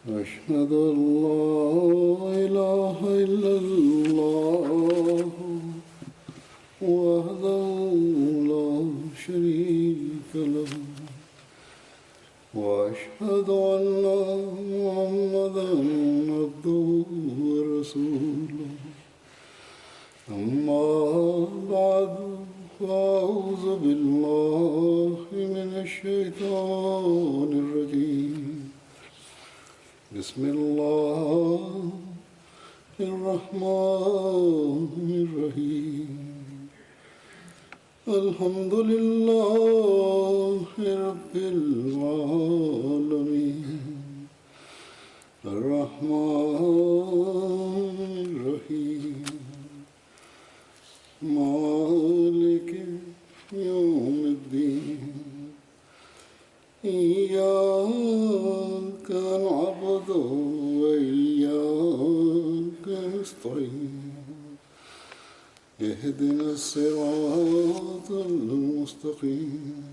أشهد أن لا إله إلا الله وحده لا شريك له وأشهد أن محمدا عبده ورسوله أما بعد فأعوذ بالله من الشيطان الرجيم بسم الله الرحمن الرحيم الحمد لله رب العالمين الرحمن الرحيم مالك يوم الدين إياك نعبد وإياك نستعين اهدنا الصراط المستقيم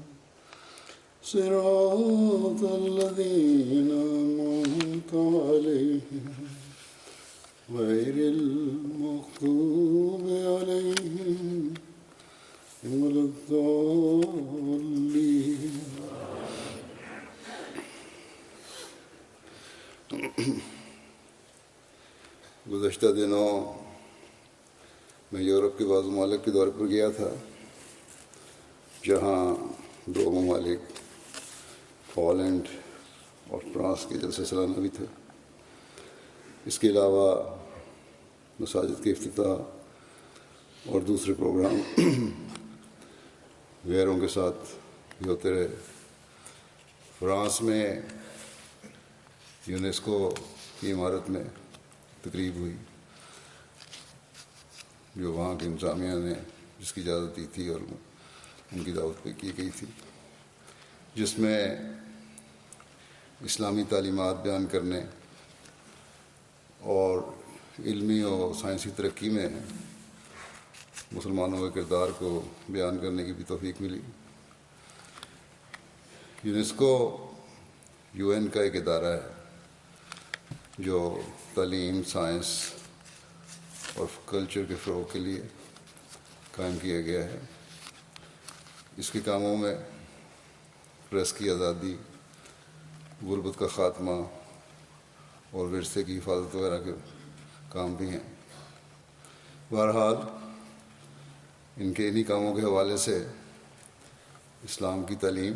صراط الذين أنعمت عليهم غير المغضوب عليهم ولا الضالين. گزشتہ دنوں میں یورپ کے بعض ممالک کے دورے پر گیا تھا جہاں دو ممالک ہالینڈ اور فرانس کے جلسہ سالانہ بھی تھے. اس کے علاوہ مساجد کے افتتاح اور دوسرے پروگرام غیروں کے ساتھ بھی ہوتے رہے. فرانس میں یونیسکو کی عمارت میں تقریب ہوئی جو وہاں کی انتظامیہ نے جس کی اجازت دی تھی اور ان کی دعوت پہ کی گئی تھی، جس میں اسلامی تعلیمات بیان کرنے اور علمی اور سائنسی ترقی میں مسلمانوں کے کردار کو بیان کرنے کی بھی توفیق ملی. یونیسکو UN کا ایک ادارہ ہے جو تعلیم، سائنس اور کلچر کے فروغ کے لیے قائم کیا گیا ہے. اس کے کاموں میں پریس کی آزادی، غربت کا خاتمہ اور ورثے کی حفاظت وغیرہ کے کام بھی ہیں. بہرحال ان کے انہی کاموں کے حوالے سے اسلام کی تعلیم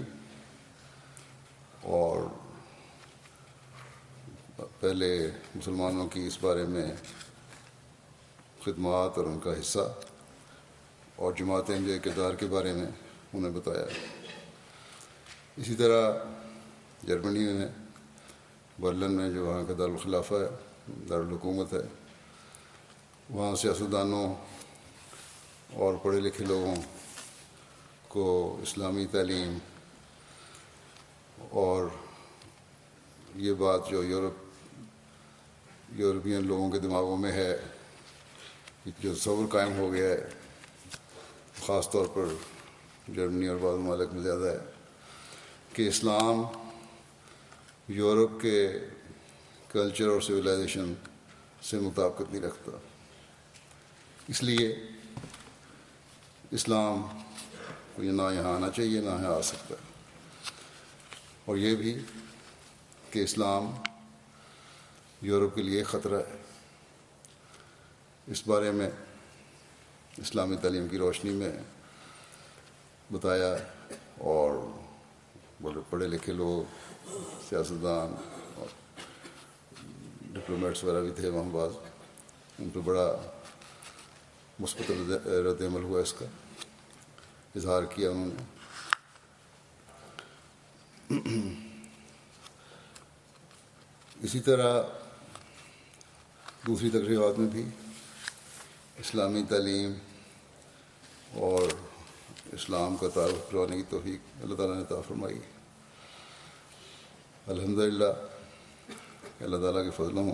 اور پہلے مسلمانوں کی اس بارے میں خدمات اور ان کا حصہ اور جماعت احمدیہ کے کردار کے بارے میں انہیں بتایا. اسی طرح جرمنی میں برلن میں جو وہاں کا دارالخلافہ ہے، دارالحکومت ہے، وہاں سیاستدانوں اور پڑھے لکھے لوگوں کو اسلامی تعلیم اور یہ بات جو یورپین لوگوں کے دماغوں میں ہے، جو تصور قائم ہو گیا ہے، خاص طور پر جرمنی اور بعض ممالک میں زیادہ ہے کہ اسلام یورپ کے کلچر اور سویلائزیشن سے مطابقت نہیں رکھتا. اس لیے اسلام کو نہ یہاں آنا چاہیے نہ یہاں آ سکتا، اور یہ بھی کہ اسلام یورپ کے لیے خطرہ ہے. اس بارے میں اسلامی تعلیم کی روشنی میں بتایا، اور پڑھے لکھے لوگ، سیاستدان اور ڈپلومیٹس وغیرہ بھی تھے وہاں بعض، ان پہ بڑا مثبت رد عمل ہوا، اس کا اظہار کیا انہوں نے. اسی طرح دوسری تقریبات میں بھی اسلامی تعلیم اور اسلام کا تعارف کروانے کی توفیق اللہ تعالیٰ نے عطا فرمائی. الحمدللہ اللہ تعالیٰ کے فضلوں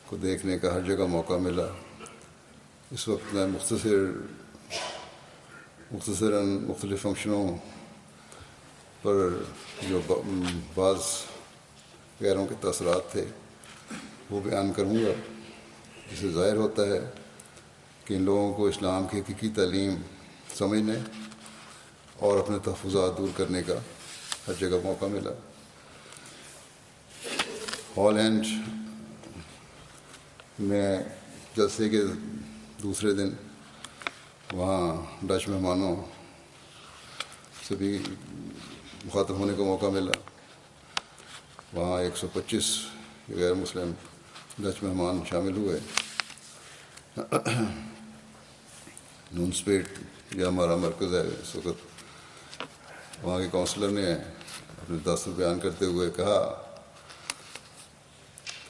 کو دیکھنے کا ہر جگہ موقع ملا. اس وقت میں مختصراً مختلف فنکشنوں پر جو بعض غیروں کے تاثرات تھے وہ بیان کروں گا. اس سے ظاہر ہوتا ہے کہ ان لوگوں کو اسلام کی حقیقی تعلیم سمجھنے اور اپنے تحفظات دور کرنے کا ہر جگہ موقع ملا. ہالینڈ میں جلسے کے دوسرے دن وہاں ڈچ مہمانوں سے بھی مخاطب ہونے کا موقع ملا. وہاں 125 غیر مسلم ڈچ مہمان شامل ہوئے. نونسپیٹ یہ ہمارا مرکز ہے اس وقت. وہاں کے کونسلر نے اپنے تاثر بیان کرتے ہوئے کہا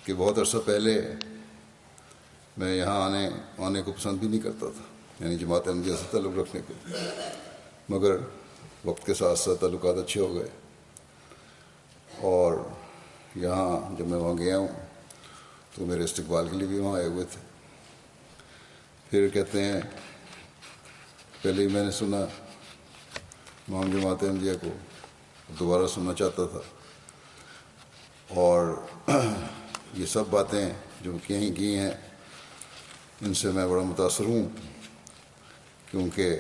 کہ بہت عرصہ پہلے میں یہاں آنے کو پسند بھی نہیں کرتا تھا، یعنی جماعت احمدیہ سے تعلق رکھنے کو، مگر وقت کے ساتھ ساتھ تعلقات اچھے ہو گئے. اور یہاں جب میں وہاں گیا ہوں تو میرے استقبال کے لیے بھی وہاں آئے ہوئے تھے. پھر کہتے ہیں پہلے ہی میں نے سنا امام جماعت احمدیہ کو، دوبارہ سننا چاہتا تھا. اور یہ سب باتیں جو کہیں کی ہیں ان سے میں بڑا متاثر ہوں، کیونکہ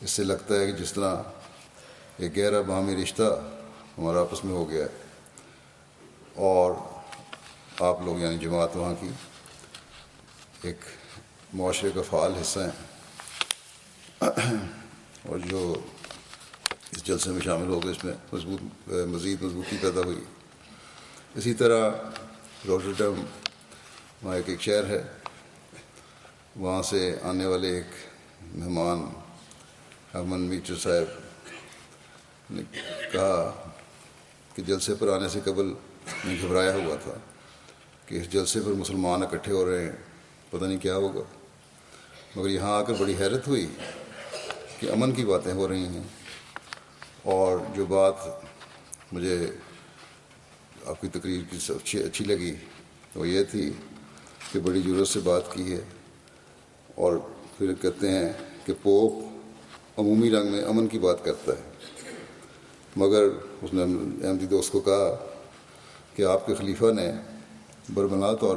اس سے لگتا ہے کہ جس طرح ایک گہرا باہمی رشتہ ہمارا آپس میں ہو گیا ہے. اور آپ لوگ یعنی جماعت وہاں کی ایک معاشرے کا فعال حصہ ہیں، اور جو اس جلسے میں شامل ہو گئے اس میں مزید مضبوطی پیدا ہوئی. اسی طرح روٹرڈم وہاں ایک شہر ہے، وہاں سے آنے والے ایک مہمان ہرمن میٹر صاحب نے کہا کہ جلسے پر آنے سے قبل میں گھبرایا ہوا تھا کہ اس جلسے پر مسلمان اکٹھے ہو رہے ہیں، پتہ نہیں کیا ہوگا. مگر یہاں آ کر بڑی حیرت ہوئی کہ امن کی باتیں ہو رہی ہیں. اور جو بات مجھے آپ کی تقریر کی اچھی لگی وہ یہ تھی کہ بڑی جرات سے بات کی ہے. اور پھر کہتے ہیں کہ پوپ عمومی رنگ میں امن کی بات کرتا ہے، مگر اس نے احمدی دوست کو کہا کہ آپ کے خلیفہ نے بربنا طور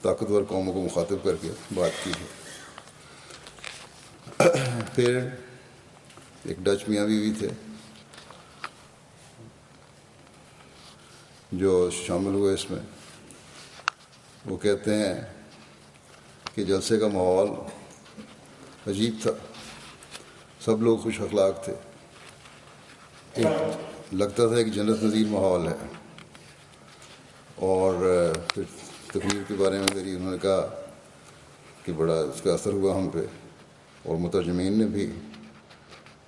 طاقتور قوموں کو مخاطب کر کے بات کی ہے. پھر ایک ڈچ میاں بیوی تھے جو شامل ہوئے اس میں. وہ کہتے ہیں کہ جلسے کا ماحول عجیب تھا، سب لوگ خوش اخلاق تھے، لگتا تھا ایک جنت نظیر ماحول ہے. اور پھر تقریر کے بارے میں میری انہوں نے کہا کہ بڑا اس کا اثر ہوا ہم پہ، اور مترجمین نے بھی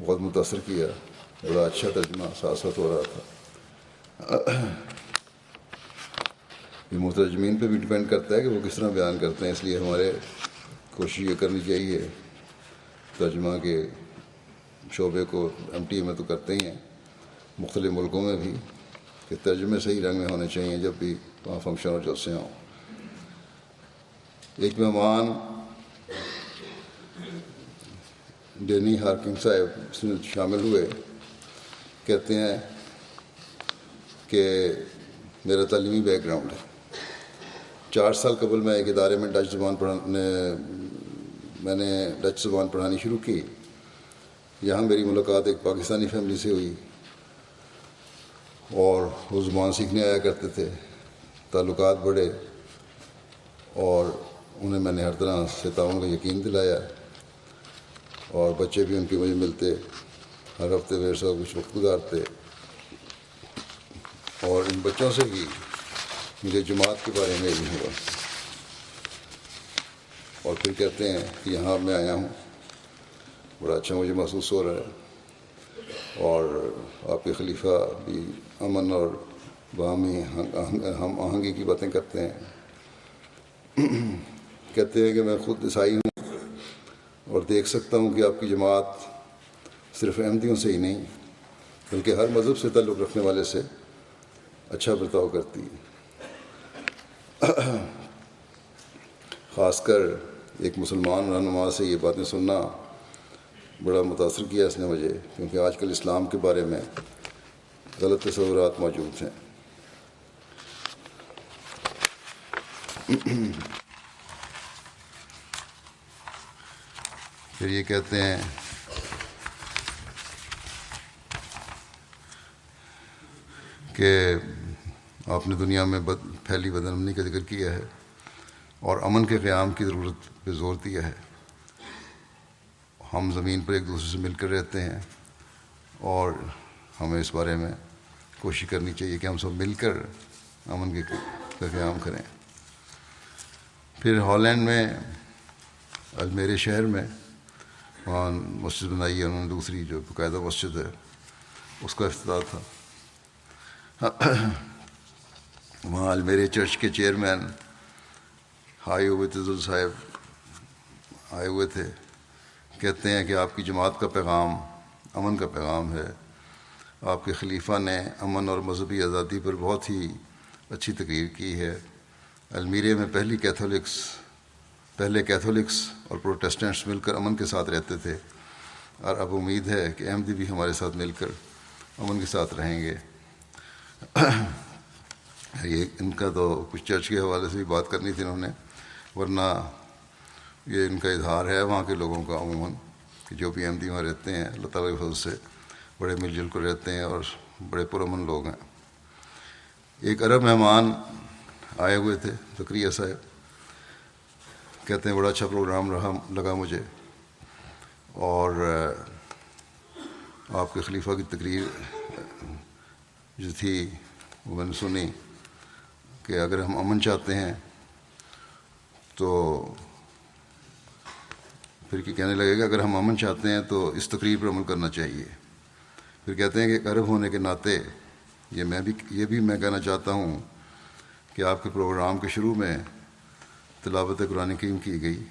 بہت متاثر کیا. بڑا اچھا ترجمہ ساتھ ساتھ ہو رہا تھا. یہ مترجمین پہ بھی ڈپینڈ کرتا ہے کہ وہ کس طرح بیان کرتے ہیں، اس لیے ہمارے کوشش یہ کرنی چاہیے ترجمہ کے شعبے کو MTA میں تو کرتے ہی ہیں، مختلف ملکوں میں بھی، کہ ترجمے صحیح رنگ میں ہونے چاہیے جب بھی وہاں فنکشن اور جلسے ہوں. ایک مہمان ڈینی ہارکنگ صاحب اس میں شامل ہوئے. کہتے ہیں کہ میرا تعلیمی بیک گراؤنڈ ہے. 4 سال قبل میں ایک ادارے میں میں نے ڈچ زبان پڑھانی شروع کی. یہاں میری ملاقات ایک پاکستانی فیملی سے ہوئی اور وہ زبان سیکھنے آیا کرتے تھے. تعلقات بڑھے اور انہیں میں نے ہر طرح سے تعاون کا یقین دلایا، اور بچے بھی ان کے مجھے ملتے، ہر ہفتے میرے ساتھ کچھ وقت گزارتے. اور ان بچوں سے بھی مجھے جماعت کے بارے میں علم ہوا. اور پھر کہتے ہیں کہ یہاں میں آیا ہوں، بڑا اچھا مجھے محسوس ہو رہا ہے. اور آپ کے خلیفہ بھی امن اور باہمی ہم آہنگی کی باتیں کرتے ہیں. کہتے ہیں کہ میں خود عیسائی ہوں اور دیکھ سکتا ہوں کہ آپ کی جماعت صرف احمدیوں سے ہی نہیں بلکہ ہر مذہب سے تعلق رکھنے والے سے اچھا برتاؤ کرتی ہے. خاص کر ایک مسلمان رہنما سے یہ باتیں سننا بڑا متاثر کیا اس نے مجھے، کیونکہ آج کل اسلام کے بارے میں غلط تصورات موجود ہیں۔ پھر یہ کہتے ہیں کہ آپ نے دنیا میں پھیلی بد امنی کا ذکر کیا ہے اور امن کے قیام کی ضرورت پہ زور دیا ہے۔ ہم زمین پر ایک دوسرے سے مل کر رہتے ہیں اور ہمیں اس بارے میں کوشش کرنی چاہیے کہ ہم سب مل کر امن کا قیام کریں۔ پھر ہالینڈ میں المیر شہر میں وہاں مسجد بنائی ہے انہوں نے، دوسری جو باقاعدہ مسجد ہے اس کا افتتاح تھا۔ وہاں المیر چرچ کے چیئرمین ہائی عبیدۃ صاحب آئے ہوئے تھے، کہتے ہیں کہ آپ کی جماعت کا پیغام امن کا پیغام ہے۔ آپ کے خلیفہ نے امن اور مذہبی آزادی پر بہت ہی اچھی تقریر کی ہے۔ المیرے میں پہلے کیتھولکس اور پروٹیسٹنٹس مل کر امن کے ساتھ رہتے تھے، اور اب امید ہے کہ احمدی بھی ہمارے ساتھ مل کر امن کے ساتھ رہیں گے۔ یہ ان کا تو کچھ چرچ کے حوالے سے بھی بات کرنی تھی انہوں نے، ورنہ یہ ان کا اظہار ہے وہاں کے لوگوں کا عموماً کہ جو بھی احمدی وہاں رہتے ہیں اللہ تعالیٰ کے فضل سے بڑے مل جل کر رہتے ہیں اور بڑے پرامن لوگ ہیں۔ ایک عرب مہمان آئے ہوئے تھے، زکریا صاحب، کہتے ہیں بڑا اچھا پروگرام لگا مجھے، اور آپ کے خلیفہ کی تقریر جو تھی وہ میں نے سنی کہ اگر ہم امن چاہتے ہیں تو پھر کہنے لگے کہ اگر ہم امن چاہتے ہیں تو اس تقریر پر عمل کرنا چاہیے۔ پھر کہتے ہیں کہ ایک عرب ہونے کے ناطے یہ بھی میں کہنا چاہتا ہوں کہ آپ کے پروگرام کے شروع میں تلاوت قرآن کریم کی گئی،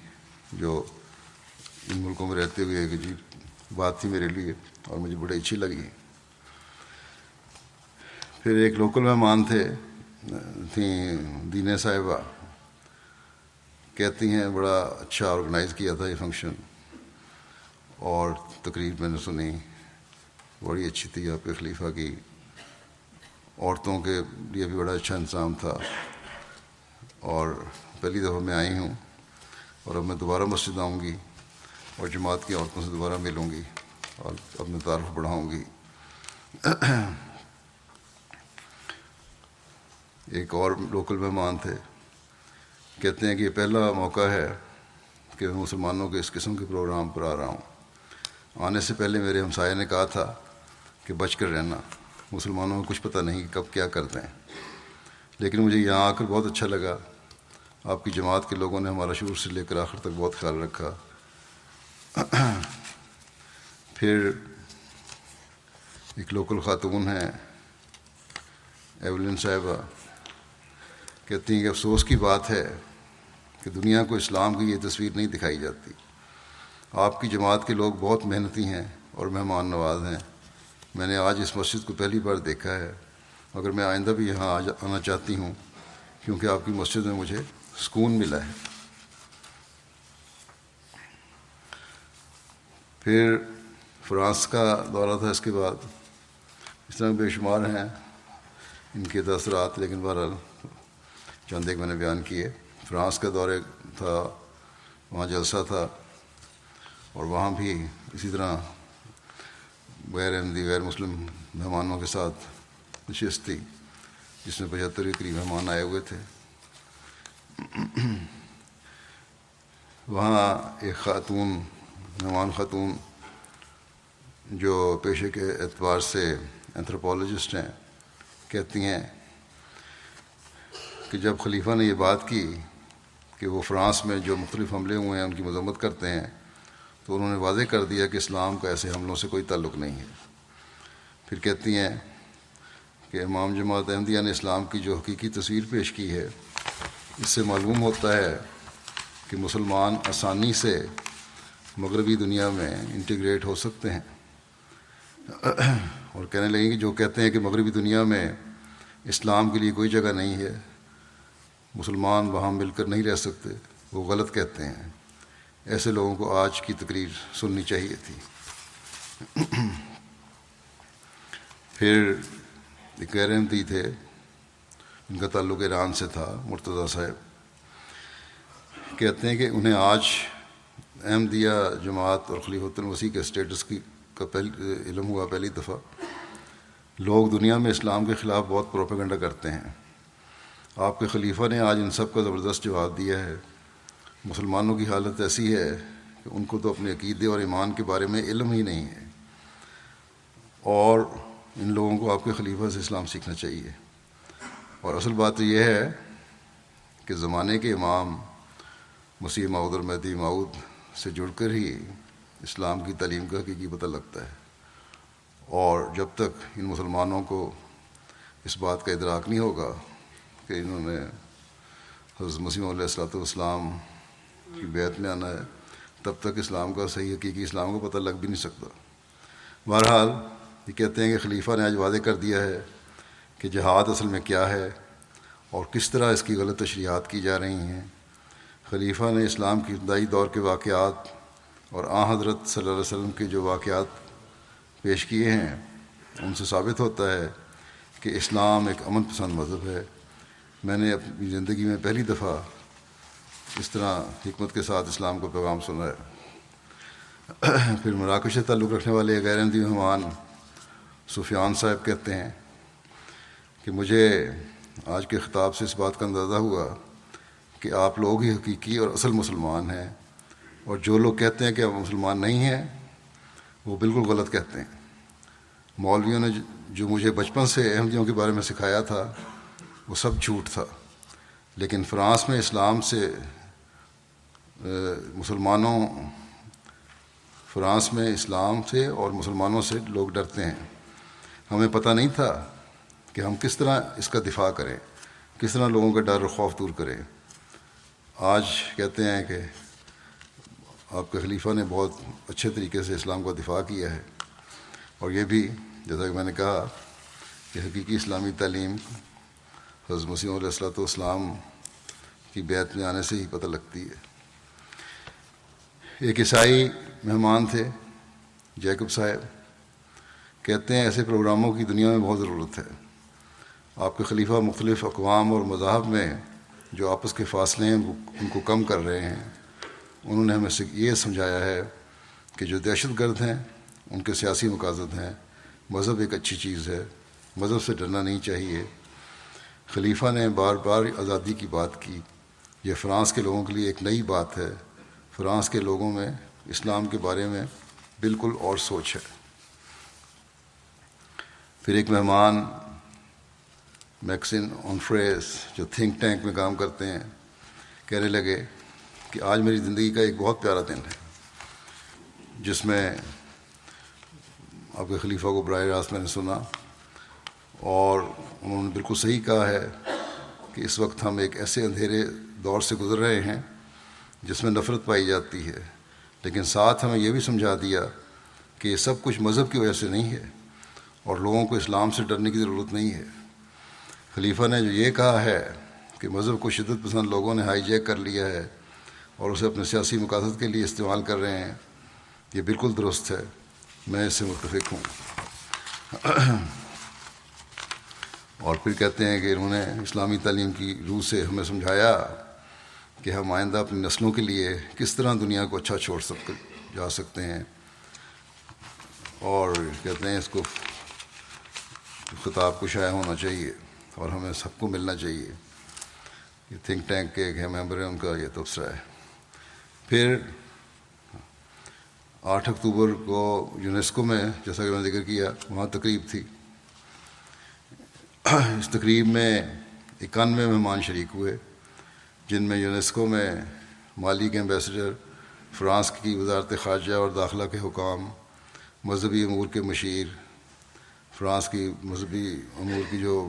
جو ان ملکوں میں رہتے ہوئے ایک عجیب بات تھی میرے لیے اور مجھے بڑی اچھی لگی۔ پھر ایک لوکل مہمان تھیں دینہ صاحبہ، کہتی ہیں بڑا اچھا آرگنائز کیا تھا یہ فنکشن، اور تقریر میں نے سنی بڑی اچھی تھی آپ کے خلیفہ کی، عورتوں کے لیے بھی بڑا اچھا انتظام تھا، اور پہلی دفعہ میں آئی ہوں اور اب میں دوبارہ مسجد آؤں گی اور جماعت کی عورتوں سے دوبارہ ملوں گی اور اپنا تعارف بڑھاؤں گی۔ ایک اور لوکل مہمان تھے، کہتے ہیں کہ یہ پہلا موقع ہے کہ میں مسلمانوں کے اس قسم کے پروگرام پر آ رہا ہوں۔ آنے سے پہلے میرے ہمسائے نے کہا تھا کہ بچ کر رہنا، مسلمانوں کو کچھ پتہ نہیں کہ کب کیا کرتے ہیں، لیکن مجھے یہاں آ کر بہت اچھا لگا۔ آپ کی جماعت کے لوگوں نے ہمارا شروع سے لے کر آخر تک بہت خیال رکھا۔ پھر ایک لوکل خاتون ہیں ایولن صاحبہ، کہتی ہیں کہ افسوس کی بات ہے کہ دنیا کو اسلام کی یہ تصویر نہیں دکھائی جاتی۔ آپ کی جماعت کے لوگ بہت محنتی ہیں اور مہمان نواز ہیں۔ میں نے آج اس مسجد کو پہلی بار دیکھا ہے، مگر میں آئندہ بھی یہاں آنا چاہتی ہوں کیونکہ آپ کی مسجد میں مجھے سکون ملا ہے۔ پھر فرانس کا دورہ تھا، اس کے بعد اس طرح بے شمار ہیں ان کے تاثرات، لیکن بہرحال چند ایک میں نے بیان کیے۔ فرانس کا دورہ تھا، وہاں جلسہ تھا، اور وہاں بھی اسی طرح غیر احمدی غیر مسلم مہمانوں کے ساتھ نشست تھی، جس میں 75 کے قریب مہمان آئے ہوئے تھے۔ وہاں ایک مہمان خاتون جو پیشے کے اعتبار سے اینتھروپولوجسٹ ہیں، کہتی ہیں کہ جب خلیفہ نے یہ بات کی کہ وہ فرانس میں جو مختلف حملے ہوئے ہیں ان کی مذمت کرتے ہیں، تو انہوں نے واضح کر دیا کہ اسلام کا ایسے حملوں سے کوئی تعلق نہیں ہے۔ پھر کہتی ہیں کہ امام جماعت احمدیہ نے اسلام کی جو حقیقی تصویر پیش کی ہے، اس سے معلوم ہوتا ہے کہ مسلمان آسانی سے مغربی دنیا میں انٹیگریٹ ہو سکتے ہیں، اور کہنے لگیں کہ جو کہتے ہیں کہ مغربی دنیا میں اسلام کے لیے کوئی جگہ نہیں ہے، مسلمان وہاں مل کر نہیں رہ سکتے، وہ غلط کہتے ہیں۔ ایسے لوگوں کو آج کی تقریر سننی چاہیے تھی۔ پھر ایک غیر احمدی تھے، ان کا تعلق ایران سے تھا، مرتضیٰ صاحب، کہتے ہیں کہ انہیں آج احمدیہ جماعت اور خلیفۃ المسیح کے اسٹیٹس کا علم ہوا پہلی دفعہ۔ لوگ دنیا میں اسلام کے خلاف بہت پروپیگنڈا کرتے ہیں، آپ کے خلیفہ نے آج ان سب کا زبردست جواب دیا ہے۔ مسلمانوں کی حالت ایسی ہے کہ ان کو تو اپنے عقیدے اور ایمان کے بارے میں علم ہی نہیں ہے، اور ان لوگوں کو آپ کے خلیفہ سے اسلام سیکھنا چاہیے۔ اور اصل بات تو یہ ہے کہ زمانے کے امام مسیح موعود اور مہدی موعود سے جڑ کر ہی اسلام کی تعلیم کا حقیقی پتہ لگتا ہے، اور جب تک ان مسلمانوں کو اس بات کا ادراک نہیں ہوگا کہ انہوں نے حضرت مسیح علیہ السلام کی بیعت میں آنا ہے، تب تک اسلام کا صحیح حقیقی اسلام کو پتہ لگ بھی نہیں سکتا۔ بہرحال یہ کہتے ہیں کہ خلیفہ نے آج واضح کر دیا ہے کہ جہاد اصل میں کیا ہے اور کس طرح اس کی غلط تشریحات کی جا رہی ہیں۔ خلیفہ نے اسلام کی ابتدائی دور کے واقعات اور حضرت صلی اللہ علیہ وسلم کے جو واقعات پیش کیے ہیں، ان سے ثابت ہوتا ہے کہ اسلام ایک امن پسند مذہب ہے۔ میں نے اپنی زندگی میں پہلی دفعہ اس طرح حکمت کے ساتھ اسلام کا پیغام سنا ہے۔ پھر مراکش سے تعلق رکھنے والے غیر احمدی مہمان سفیان صاحب کہتے ہیں کہ مجھے آج کے خطاب سے اس بات کا اندازہ ہوا کہ آپ لوگ ہی حقیقی اور اصل مسلمان ہیں، اور جو لوگ کہتے ہیں کہ آپ مسلمان نہیں ہیں وہ بالکل غلط کہتے ہیں۔ مولویوں نے جو مجھے بچپن سے احمدیوں کے بارے میں سکھایا تھا وہ سب جھوٹ تھا، لیکن فرانس میں اسلام سے فرانس میں اسلام سے اور مسلمانوں سے لوگ ڈرتے ہیں۔ ہمیں پتہ نہیں تھا کہ ہم کس طرح اس کا دفاع کریں، کس طرح لوگوں کا ڈر اور خوف دور کریں۔ آج کہتے ہیں کہ آپ کے خلیفہ نے بہت اچھے طریقے سے اسلام کا دفاع کیا ہے، اور یہ بھی جیسا کہ میں نے کہا کہ حقیقی اسلامی تعلیم حضرت مسیح علیہ السلام کی بیعت میں آنے سے ہی پتہ لگتی ہے۔ ایک عیسائی مہمان تھے، جیکب صاحب، کہتے ہیں ایسے پروگراموں کی دنیا میں بہت ضرورت ہے۔ آپ کے خلیفہ مختلف اقوام اور مذاہب میں جو آپس کے فاصلے ہیں ان کو کم کر رہے ہیں۔ انہوں نے ہمیں یہ سمجھایا ہے کہ جو دہشت گرد ہیں ان کے سیاسی مقاصد ہیں، مذہب ایک اچھی چیز ہے، مذہب سے ڈرنا نہیں چاہیے۔ خلیفہ نے بار بار آزادی کی بات کی، یہ فرانس کے لوگوں کے لیے ایک نئی بات ہے۔ فرانس کے لوگوں میں اسلام کے بارے میں بالکل اور سوچ ہے۔ پھر ایک مہمان میکسن اونفریز جو تھنک ٹینک میں کام کرتے ہیں کہنے لگے کہ آج میری زندگی کا ایک بہت پیارا دن ہے، جس میں آپ کے خلیفہ کو براہ راست میں نے سنا، اور انہوں نے بالکل صحیح کہا ہے کہ اس وقت ہم ایک ایسے اندھیرے دور سے گزر رہے ہیں جس میں نفرت پائی جاتی ہے، لیکن ساتھ ہمیں یہ بھی سمجھا دیا کہ یہ سب کچھ مذہب کی وجہ سے نہیں ہے اور لوگوں کو اسلام سے ڈرنے کی ضرورت نہیں ہے۔ خلیفہ نے جو یہ کہا ہے کہ مذہب کو شدت پسند لوگوں نے ہائی جیک کر لیا ہے اور اسے اپنے سیاسی مقاصد کے لیے استعمال کر رہے ہیں، یہ بالکل درست ہے، میں اس سے متفق ہوں۔ اور پھر کہتے ہیں کہ انہوں نے اسلامی تعلیم کی روح سے ہمیں سمجھایا کہ ہم آئندہ اپنی نسلوں کے لیے کس طرح دنیا کو اچھا چھوڑ جا سکتے ہیں، اور کہتے ہیں اس کو خطاب کو شائع ہونا چاہیے اور ہمیں سب کو ملنا چاہیے۔ یہ تھنک ٹینک کے ایک ممبر ہیں، ان کا یہ تبصرہ ہے۔ پھر 8 اکتوبر کو یونیسکو میں جیسا کہ میں نے ذکر کیا وہاں تقریب تھی۔ اس تقریب میں 91 مہمان شریک ہوئے، جن میں یونیسکو میں مالی کے ایمبیسڈر، فرانس کی وزارت خارجہ اور داخلہ کے حکام، مذہبی امور کے مشیر، فرانس کی مذہبی امور کی جو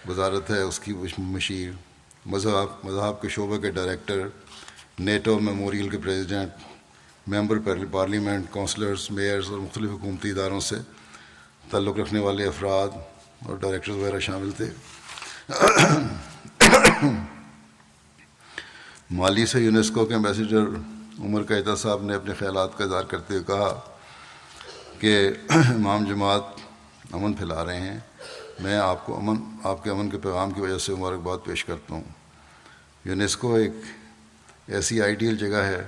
وزارت ہے اس کی مشیر، مذہب کے شعبہ کے ڈائریکٹر، نیٹو میموریل کے president, member parliament, councillors, measures اور مختلف حکومتی اداروں سے تعلق رکھنے والے افراد اور ڈائریکٹرز وغیرہ شامل تھے۔ مالی سے یونیسکو کے ایمبیسڈر عمر قیدہ صاحب نے اپنے خیالات کا اظہار کرتے ہوئے کہا کہ امام جماعت امن پھیلا رہے ہیں، میں آپ کے امن کے پیغام کی وجہ سے مبارکباد پیش کرتا ہوں۔ یونیسکو ایک ایسی آئیڈیل جگہ ہے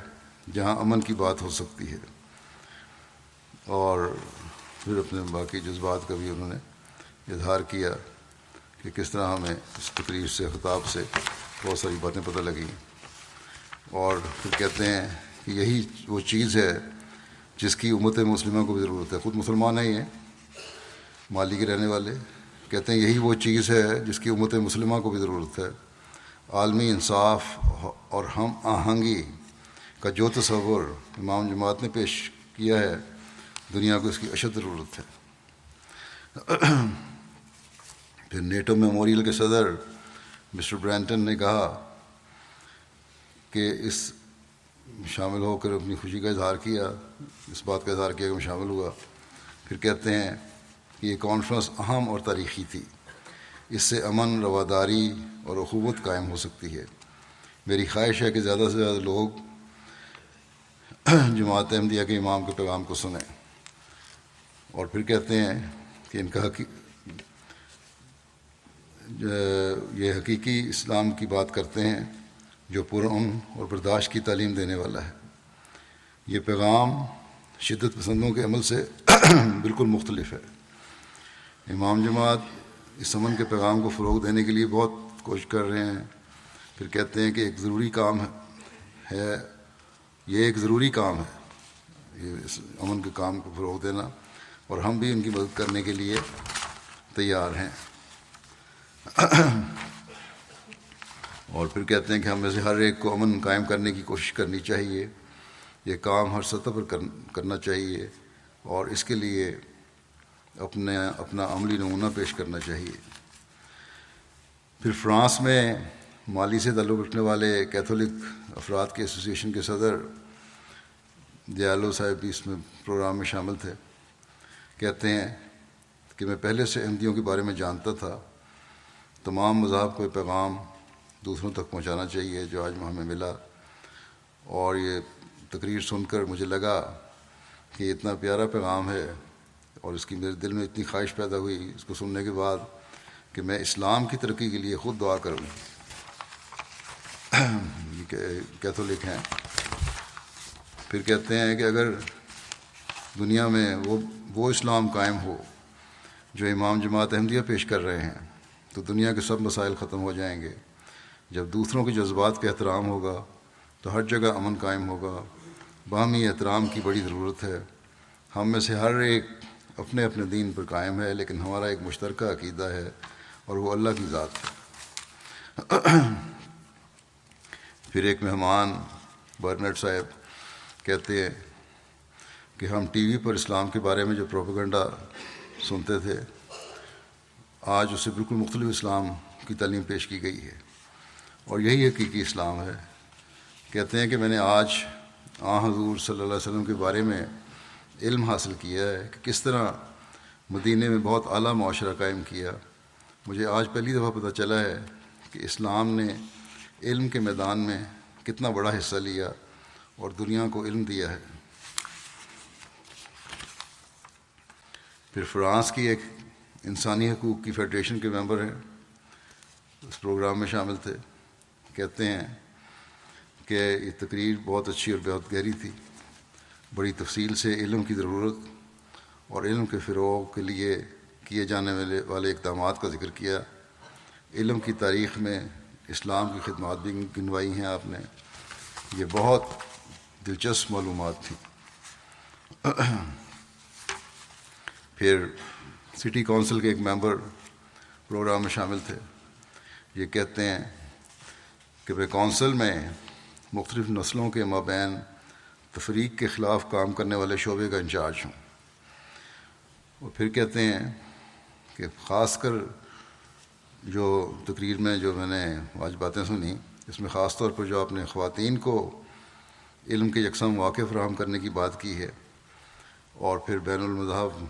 جہاں امن کی بات ہو سکتی ہے، اور پھر اپنے باقی جذبات کا بھی انہوں نے اظہار کیا کہ کس طرح ہمیں اس تقریر سے، خطاب سے بہت ساری باتیں پتہ لگیں، اور پھر کہتے ہیں کہ یہی وہ چیز ہے جس کی امت مسلمہ کو بھی ضرورت ہے۔ خود مسلمان ہی ہیں، مالی کے رہنے والے، کہتے ہیں یہی وہ چیز ہے جس کی امت مسلمہ کو بھی ضرورت ہے۔ عالمی انصاف اور ہم آہنگی کا جو تصور امام جماعت نے پیش کیا ہے، دنیا کو اس کی اشد ضرورت ہے۔ پھر نیٹو میموریل کے صدر مسٹر برینٹن نے کہا کہ اس شامل ہو کر اپنی خوشی کا اظہار کیا، اس بات کا اظہار کیا کہ میں شامل ہوا۔ پھر کہتے ہیں کہ یہ کانفرنس اہم اور تاریخی تھی، اس سے امن، رواداری اور اخوت قائم ہو سکتی ہے۔ میری خواہش ہے کہ زیادہ سے زیادہ لوگ جماعت احمدیہ کے امام کے پیغام کو سنیں۔ اور پھر کہتے ہیں کہ ان کا یہ حقیقی اسلام کی بات کرتے ہیں جو پرامن اور برداشت کی تعلیم دینے والا ہے۔ یہ پیغام شدت پسندوں کے عمل سے بالکل مختلف ہے۔ امام جماعت اس امن کے پیغام کو فروغ دینے کے لیے بہت کوشش کر رہے ہیں۔ پھر کہتے ہیں کہ ایک ضروری کام ہے، یہ ایک ضروری کام ہے، یہ اس امن کے کام کو فروغ دینا، اور ہم بھی ان کی مدد کرنے کے لیے تیار ہیں۔ اور پھر کہتے ہیں کہ ہم میں سے ہر ایک کو امن قائم کرنے کی کوشش کرنی چاہیے، یہ کام ہر سطح پر کرنا چاہیے، اور اس کے لیے اپنا عملی نمونہ پیش کرنا چاہیے۔ پھر فرانس میں مالی سے تعلق رکھنے والے کیتھولک افراد کے ایسوسی ایشن کے صدر دیالو صاحب بھی اس میں پروگرام میں شامل تھے۔ کہتے ہیں کہ میں پہلے سے احمدیوں کے بارے میں جانتا تھا، تمام مذاہب کو یہ پیغام دوسروں تک پہنچانا چاہیے جو آج ہمیں ملا، اور یہ تقریر سن کر مجھے لگا کہ اتنا پیارا پیغام ہے، اور اس کی میرے دل میں اتنی خواہش پیدا ہوئی اس کو سننے کے بعد کہ میں اسلام کی ترقی کے لیے خود دعا کروں۔ یہ کیتھولک ہیں۔ پھر کہتے ہیں کہ اگر دنیا میں وہ اسلام قائم ہو جو امام جماعت احمدیہ پیش کر رہے ہیں تو دنیا کے سب مسائل ختم ہو جائیں گے۔ جب دوسروں کے جذبات کا احترام ہوگا تو ہر جگہ امن قائم ہوگا۔ باہمی احترام کی بڑی ضرورت ہے۔ ہم میں سے ہر ایک اپنے اپنے دین پر قائم ہے، لیکن ہمارا ایک مشترکہ عقیدہ ہے، اور وہ اللہ کی ذات ہے۔ پھر ایک مہمان برنرڈ صاحب کہتے ہیں کہ ہم ٹی وی پر اسلام کے بارے میں جو پروپیگنڈا سنتے تھے، آج اسے بالکل مختلف اسلام کی تعلیم پیش کی گئی ہے، اور یہی حقیقی اسلام ہے۔ کہتے ہیں کہ میں نے آج حضور صلی اللہ علیہ وسلم کے بارے میں علم حاصل کیا ہے کہ کس طرح مدینے میں بہت اعلیٰ معاشرہ قائم کیا۔ مجھے آج پہلی دفعہ پتہ چلا ہے کہ اسلام نے علم کے میدان میں کتنا بڑا حصہ لیا اور دنیا کو علم دیا ہے۔ پھر فرانس کی ایک انسانی حقوق کی فیڈریشن کے ممبر ہیں، اس پروگرام میں شامل تھے۔ کہتے ہیں کہ یہ تقریر بہت اچھی اور بہت گہری تھی، بڑی تفصیل سے علم کی ضرورت اور علم کے فروغ کے لیے کیے جانے والے اقدامات کا ذکر کیا۔ علم کی تاریخ میں اسلام کی خدمات بھی گنوائی ہیں آپ نے۔ یہ بہت دلچسپ معلومات تھیں۔ پھر سٹی کونسل کے ایک ممبر پروگرام میں شامل تھے۔ یہ کہتے ہیں کہ میں کونسل میں مختلف نسلوں کے مابین تفریق کے خلاف کام کرنے والے شعبے کا انچارج ہوں۔ اور پھر کہتے ہیں کہ خاص کر جو تقریر میں جو میں نے آج باتیں سنی، اس میں خاص طور پر جو آپ نے خواتین کو علم کے یکساں مواقع فراہم کرنے کی بات کی ہے، اور پھر بین المذہب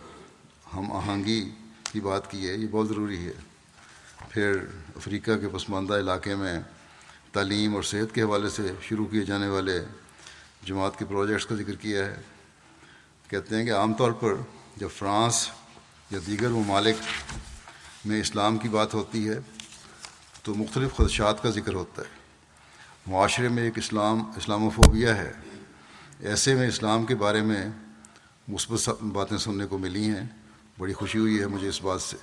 ہم آہنگی کی بات کی ہے، یہ بہت ضروری ہے۔ پھر افریقہ کے پسماندہ علاقے میں تعلیم اور صحت کے حوالے سے شروع کیے جانے والے جماعت کے پروجیکٹس کا ذکر کیا ہے۔ کہتے ہیں کہ عام طور پر جب فرانس یا دیگر ممالک میں اسلام کی بات ہوتی ہے تو مختلف خدشات کا ذکر ہوتا ہے۔ معاشرے میں ایک اسلاموفوبیا ہے۔ ایسے میں اسلام کے بارے میں مثبت باتیں سننے کو ملی ہیں، بڑی خوشی ہوئی ہے مجھے اس بات سے۔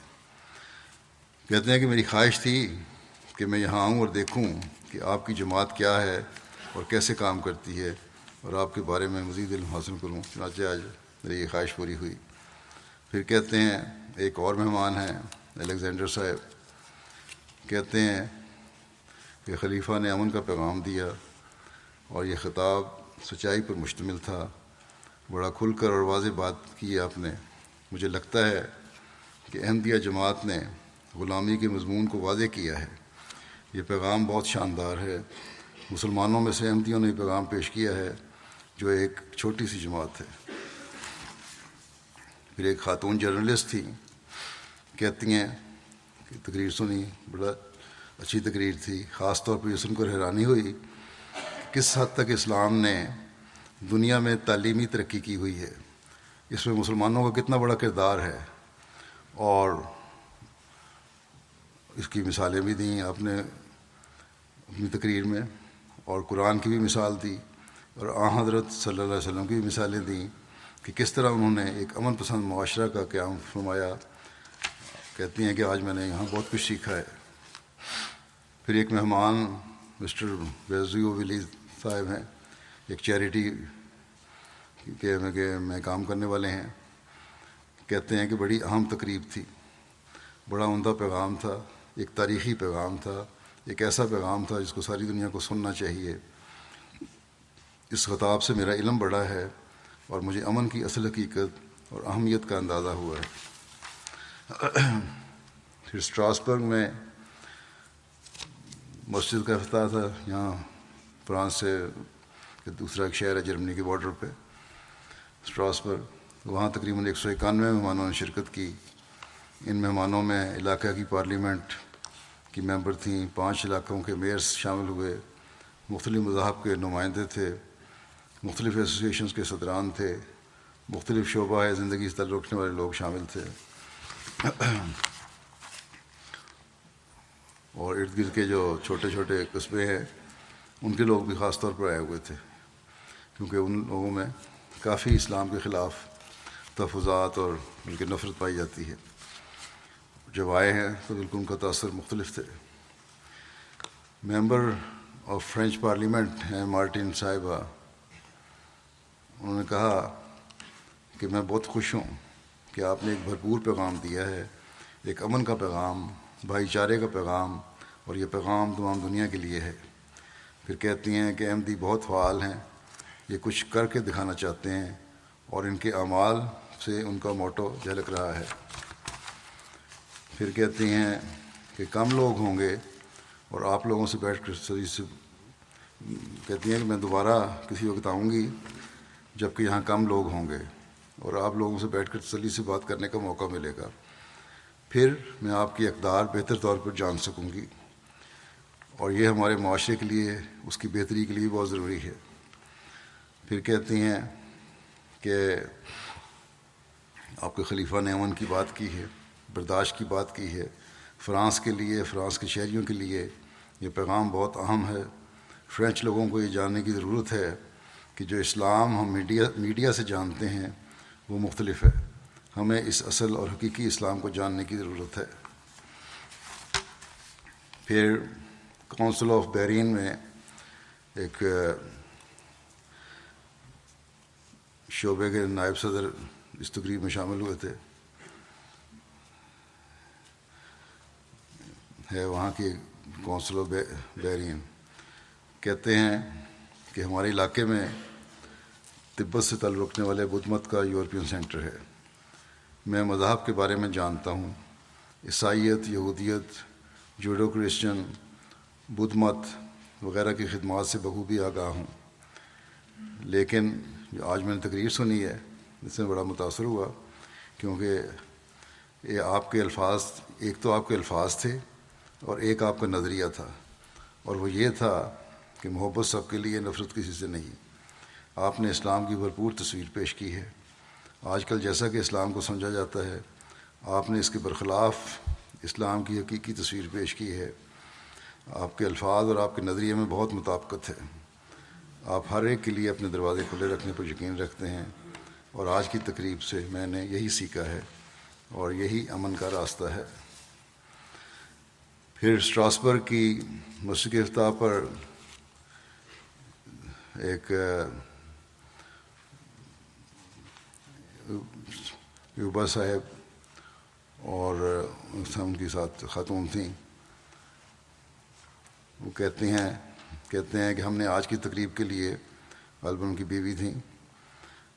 کہتے ہیں کہ میری خواہش تھی کہ میں یہاں آؤں اور دیکھوں کہ آپ کی جماعت کیا ہے اور کیسے کام کرتی ہے، اور آپ کے بارے میں مزید علم حاصل کروں۔ چنانچہ آج میری یہ خواہش پوری ہوئی۔ پھر کہتے ہیں ایک اور مہمان ہیں الیگزینڈر صاحب، کہتے ہیں کہ خلیفہ نے امن کا پیغام دیا اور یہ خطاب سچائی پر مشتمل تھا۔ بڑا کھل کر اور واضح بات کی آپ نے۔ مجھے لگتا ہے کہ احمدیہ جماعت نے غلامی کے مضمون کو واضح کیا ہے۔ یہ پیغام بہت شاندار ہے۔ مسلمانوں میں سے احمدیوں نے یہ پیغام پیش کیا ہے جو ایک چھوٹی سی جماعت ہے۔ پھر ایک خاتون جرنلسٹ تھی، کہتی ہیں کہ تقریر سنی، بڑا اچھی تقریر تھی۔ خاص طور پر یہ سن کر حیرانی ہوئی کہ کس حد تک اسلام نے دنیا میں تعلیمی ترقی کی ہوئی ہے، اس میں مسلمانوں کا کتنا بڑا کردار ہے، اور اس کی مثالیں بھی دیں آپ نے اپنی تقریر میں، اور قرآن کی بھی مثال دی، اور حضرت صلی اللہ علیہ وسلم کی بھی مثالیں دیں کہ کس طرح انہوں نے ایک امن پسند معاشرہ کا قیام فرمایا۔ کہتی ہیں کہ آج میں نے یہاں بہت کچھ سیکھا ہے۔ پھر ایک مہمان مسٹر ویزیو ولی صاحب ہیں، ایک چیریٹی کے میں کام کرنے والے ہیں۔ کہتے ہیں کہ بڑی اہم تقریب تھی، بڑا عمدہ پیغام تھا، ایک تاریخی پیغام تھا، ایک ایسا پیغام تھا جس کو ساری دنیا کو سننا چاہیے۔ اس خطاب سے میرا علم بڑھا ہے اور مجھے امن کی اصل حقیقت اور اہمیت کا اندازہ ہوا ہے۔ پھر اسٹراسبرگ میں مسجد کا افتتاح تھا، یہاں فرانس سے دوسرا ایک شہر ہے جرمنی کے بارڈر پہ، اسٹراسبرگ۔ وہاں تقریباً 191 مہمانوں نے شرکت کی۔ ان مہمانوں میں علاقہ کی پارلیمنٹ کی ممبر تھیں، 5 علاقوں کے میئرز شامل ہوئے، مختلف مذاہب کے نمائندے تھے، مختلف ایسوسیشنز کے صدران تھے، مختلف شعبہ زندگی سے تعلق رکھنے والے لوگ شامل تھے، اور ارد گرد کے جو چھوٹے چھوٹے قصبے ہیں ان کے لوگ بھی خاص طور پر آئے ہوئے تھے، کیونکہ ان لوگوں میں کافی اسلام کے خلاف تحفظات اور بلکہ نفرت پائی جاتی ہے۔ جب آئے ہیں تو بالکل ان کا تاثر مختلف تھے۔ ممبر آف فرینچ پارلیمنٹ ہیں مارٹن صاحبہ، انہوں نے کہا کہ میں بہت خوش ہوں کہ آپ نے ایک بھرپور پیغام دیا ہے، ایک امن کا پیغام، بھائی چارے کا پیغام، اور یہ پیغام تمام دنیا کے لیے ہے۔ پھر کہتی ہیں کہ احمدی بہت فعال ہیں، یہ کچھ کر کے دکھانا چاہتے ہیں، اور ان کے اعمال سے ان کا موٹو جھلک رہا ہے۔ پھر کہتی ہیں کہ کم لوگ ہوں گے اور آپ لوگوں سے بیٹھ کر کہتی ہیں کہ میں دوبارہ کسی وقت آؤں گی جب کہ یہاں کم لوگ ہوں گے اور آپ لوگوں سے بیٹھ کر تسلی سے بات کرنے کا موقع ملے گا، پھر میں آپ کی اقدار بہتر طور پر جان سکوں گی، اور یہ ہمارے معاشرے کے لیے، اس کی بہتری کے لیے بہت ضروری ہے۔ پھر کہتی ہیں کہ آپ کے خلیفہ نے امن کی بات کی ہے، برداشت کی بات کی ہے، فرانس کے لیے، فرانس کے شہریوں کے لیے یہ پیغام بہت اہم ہے۔ فرینچ لوگوں کو یہ جاننے کی ضرورت ہے کہ جو اسلام ہم میڈیا سے جانتے ہیں وہ مختلف ہے، ہمیں اس اصل اور حقیقی اسلام کو جاننے کی ضرورت ہے۔ پھر کونسل آف بحرین میں ایک شعبے کے نائب صدر اس تقریب میں شامل ہوئے تھے، ہے وہاں کی کونسل آف بحرین، کہتے ہیں کہ ہمارے علاقے میں تبت سے تعلق رکھنے والے بدھ مت کا یورپین سینٹر ہے۔ میں مذاہب کے بارے میں جانتا ہوں، عیسائیت، یہودیت، جوڈو کرسچن، بدھ مت وغیرہ کی خدمات سے بخوبی آگاہ ہوں، لیکن جو آج میں نے تقریر سنی ہے اس سے بڑا متاثر ہوا، کیونکہ یہ آپ کے الفاظ، ایک تو آپ کے الفاظ تھے اور ایک آپ کا نظریہ تھا، اور وہ یہ تھا کہ محبت سب کے لیے، نفرت کسی سے نہیں۔ آپ نے اسلام کی بھرپور تصویر پیش کی ہے۔ آج کل جیسا کہ اسلام کو سمجھا جاتا ہے، آپ نے اس کے برخلاف اسلام کی حقیقی تصویر پیش کی ہے۔ آپ کے الفاظ اور آپ کے نظریے میں بہت مطابقت ہے۔ آپ ہر ایک کے لیے اپنے دروازے کھلے رکھنے پر یقین رکھتے ہیں، اور آج کی تقریب سے میں نے یہی سیکھا ہے، اور یہی امن کا راستہ ہے۔ پھر اسٹراسبرگ کی مسجد کے افتتاح پر ایک یوبا صاحب اور ان کے ساتھ خاتون تھیں، وہ کہتے ہیں کہ ہم نے آج کی تقریب کے لیے، غالباً ان کی بیوی تھیں،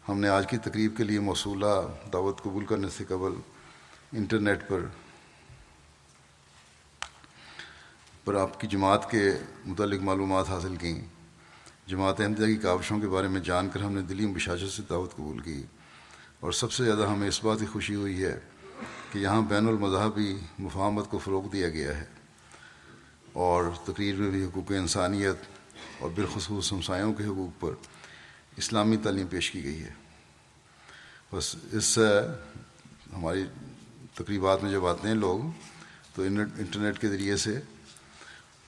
ہم نے آج کی تقریب کے لیے موصولہ دعوت قبول کرنے سے قبل انٹرنیٹ پر آپ کی جماعت کے متعلق معلومات حاصل کیں۔ جماعت احمدیہ کی کاوشوں کے بارے میں جان کر ہم نے دلی بشاشت سے دعوت قبول کی، اور سب سے زیادہ ہمیں اس بات کی خوشی ہوئی ہے کہ یہاں بین المذہبی مفاہمت کو فروغ دیا گیا ہے، اور تقریر میں بھی حقوق انسانیت اور بالخصوص ہمسایوں کے حقوق پر اسلامی تعلیم پیش کی گئی ہے۔ بس اس ہماری تقریبات میں جب آتے ہیں لوگ تو انٹرنیٹ کے ذریعے سے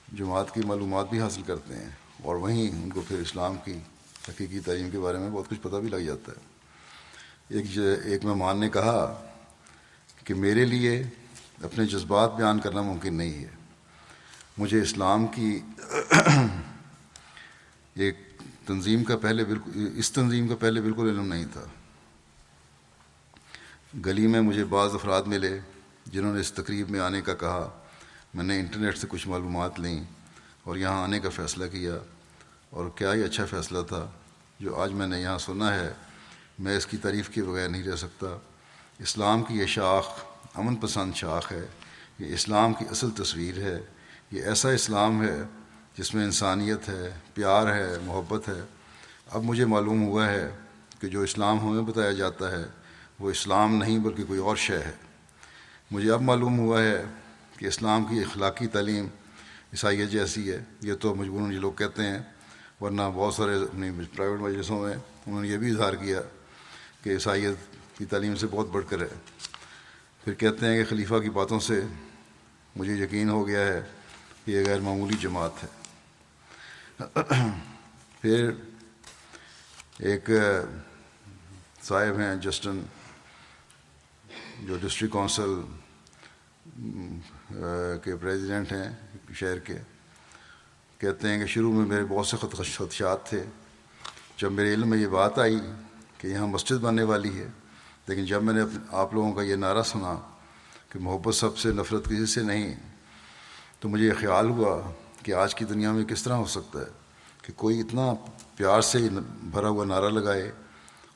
جماعت کی معلومات بھی حاصل کرتے ہیں، اور وہیں ان کو پھر اسلام کی حقیقی تعلیم کے بارے میں بہت کچھ پتہ بھی لگ جاتا ہے۔ ایک مہمان نے کہا کہ میرے لیے اپنے جذبات بیان کرنا ممکن نہیں ہے، مجھے اسلام کی اس تنظیم کا پہلے بالکل علم نہیں تھا۔ گلی میں مجھے بعض افراد ملے جنہوں نے اس تقریب میں آنے کا کہا۔ میں نے انٹرنیٹ سے کچھ معلومات لیں اور یہاں آنے کا فیصلہ کیا، اور کیا ہی اچھا فیصلہ تھا جو آج میں نے یہاں سنا ہے۔ میں اس کی تعریف کے بغیر نہیں رہ سکتا۔ اسلام کی یہ شاخ امن پسند شاخ ہے، یہ اسلام کی اصل تصویر ہے، یہ ایسا اسلام ہے جس میں انسانیت ہے، پیار ہے، محبت ہے۔ اب مجھے معلوم ہوا ہے کہ جو اسلام ہمیں بتایا جاتا ہے وہ اسلام نہیں بلکہ کوئی اور شے ہے۔ مجھے اب معلوم ہوا ہے کہ اسلام کی اخلاقی تعلیم عیسائیت جیسی ہے۔ یہ تو مجبوراً یہ لوگ کہتے ہیں، ورنہ بہت سارے اپنی پرائیویٹ مجلسوں میں انہوں نے یہ بھی اظہار کیا کہ عیسائیت کی تعلیم سے بہت بڑھ کر ہے۔ پھر کہتے ہیں کہ خلیفہ کی باتوں سے مجھے یقین ہو گیا ہے کہ یہ غیر معمولی جماعت ہے۔ پھر ایک صاحب ہیں جسٹن، جو ڈسٹرکٹ کونسل کے پریزیڈنٹ ہیں شہر کے، کہتے ہیں کہ شروع میں میرے بہت سے خدشات تھے جب میرے علم میں یہ بات آئی کہ یہاں مسجد بننے والی ہے، لیکن جب میں نے آپ لوگوں کا یہ نعرہ سنا کہ محبت سب سے، نفرت کسی سے نہیں، تو مجھے یہ خیال ہوا کہ آج کی دنیا میں کس طرح ہو سکتا ہے کہ کوئی اتنا پیار سے بھرا ہوا نعرہ لگائے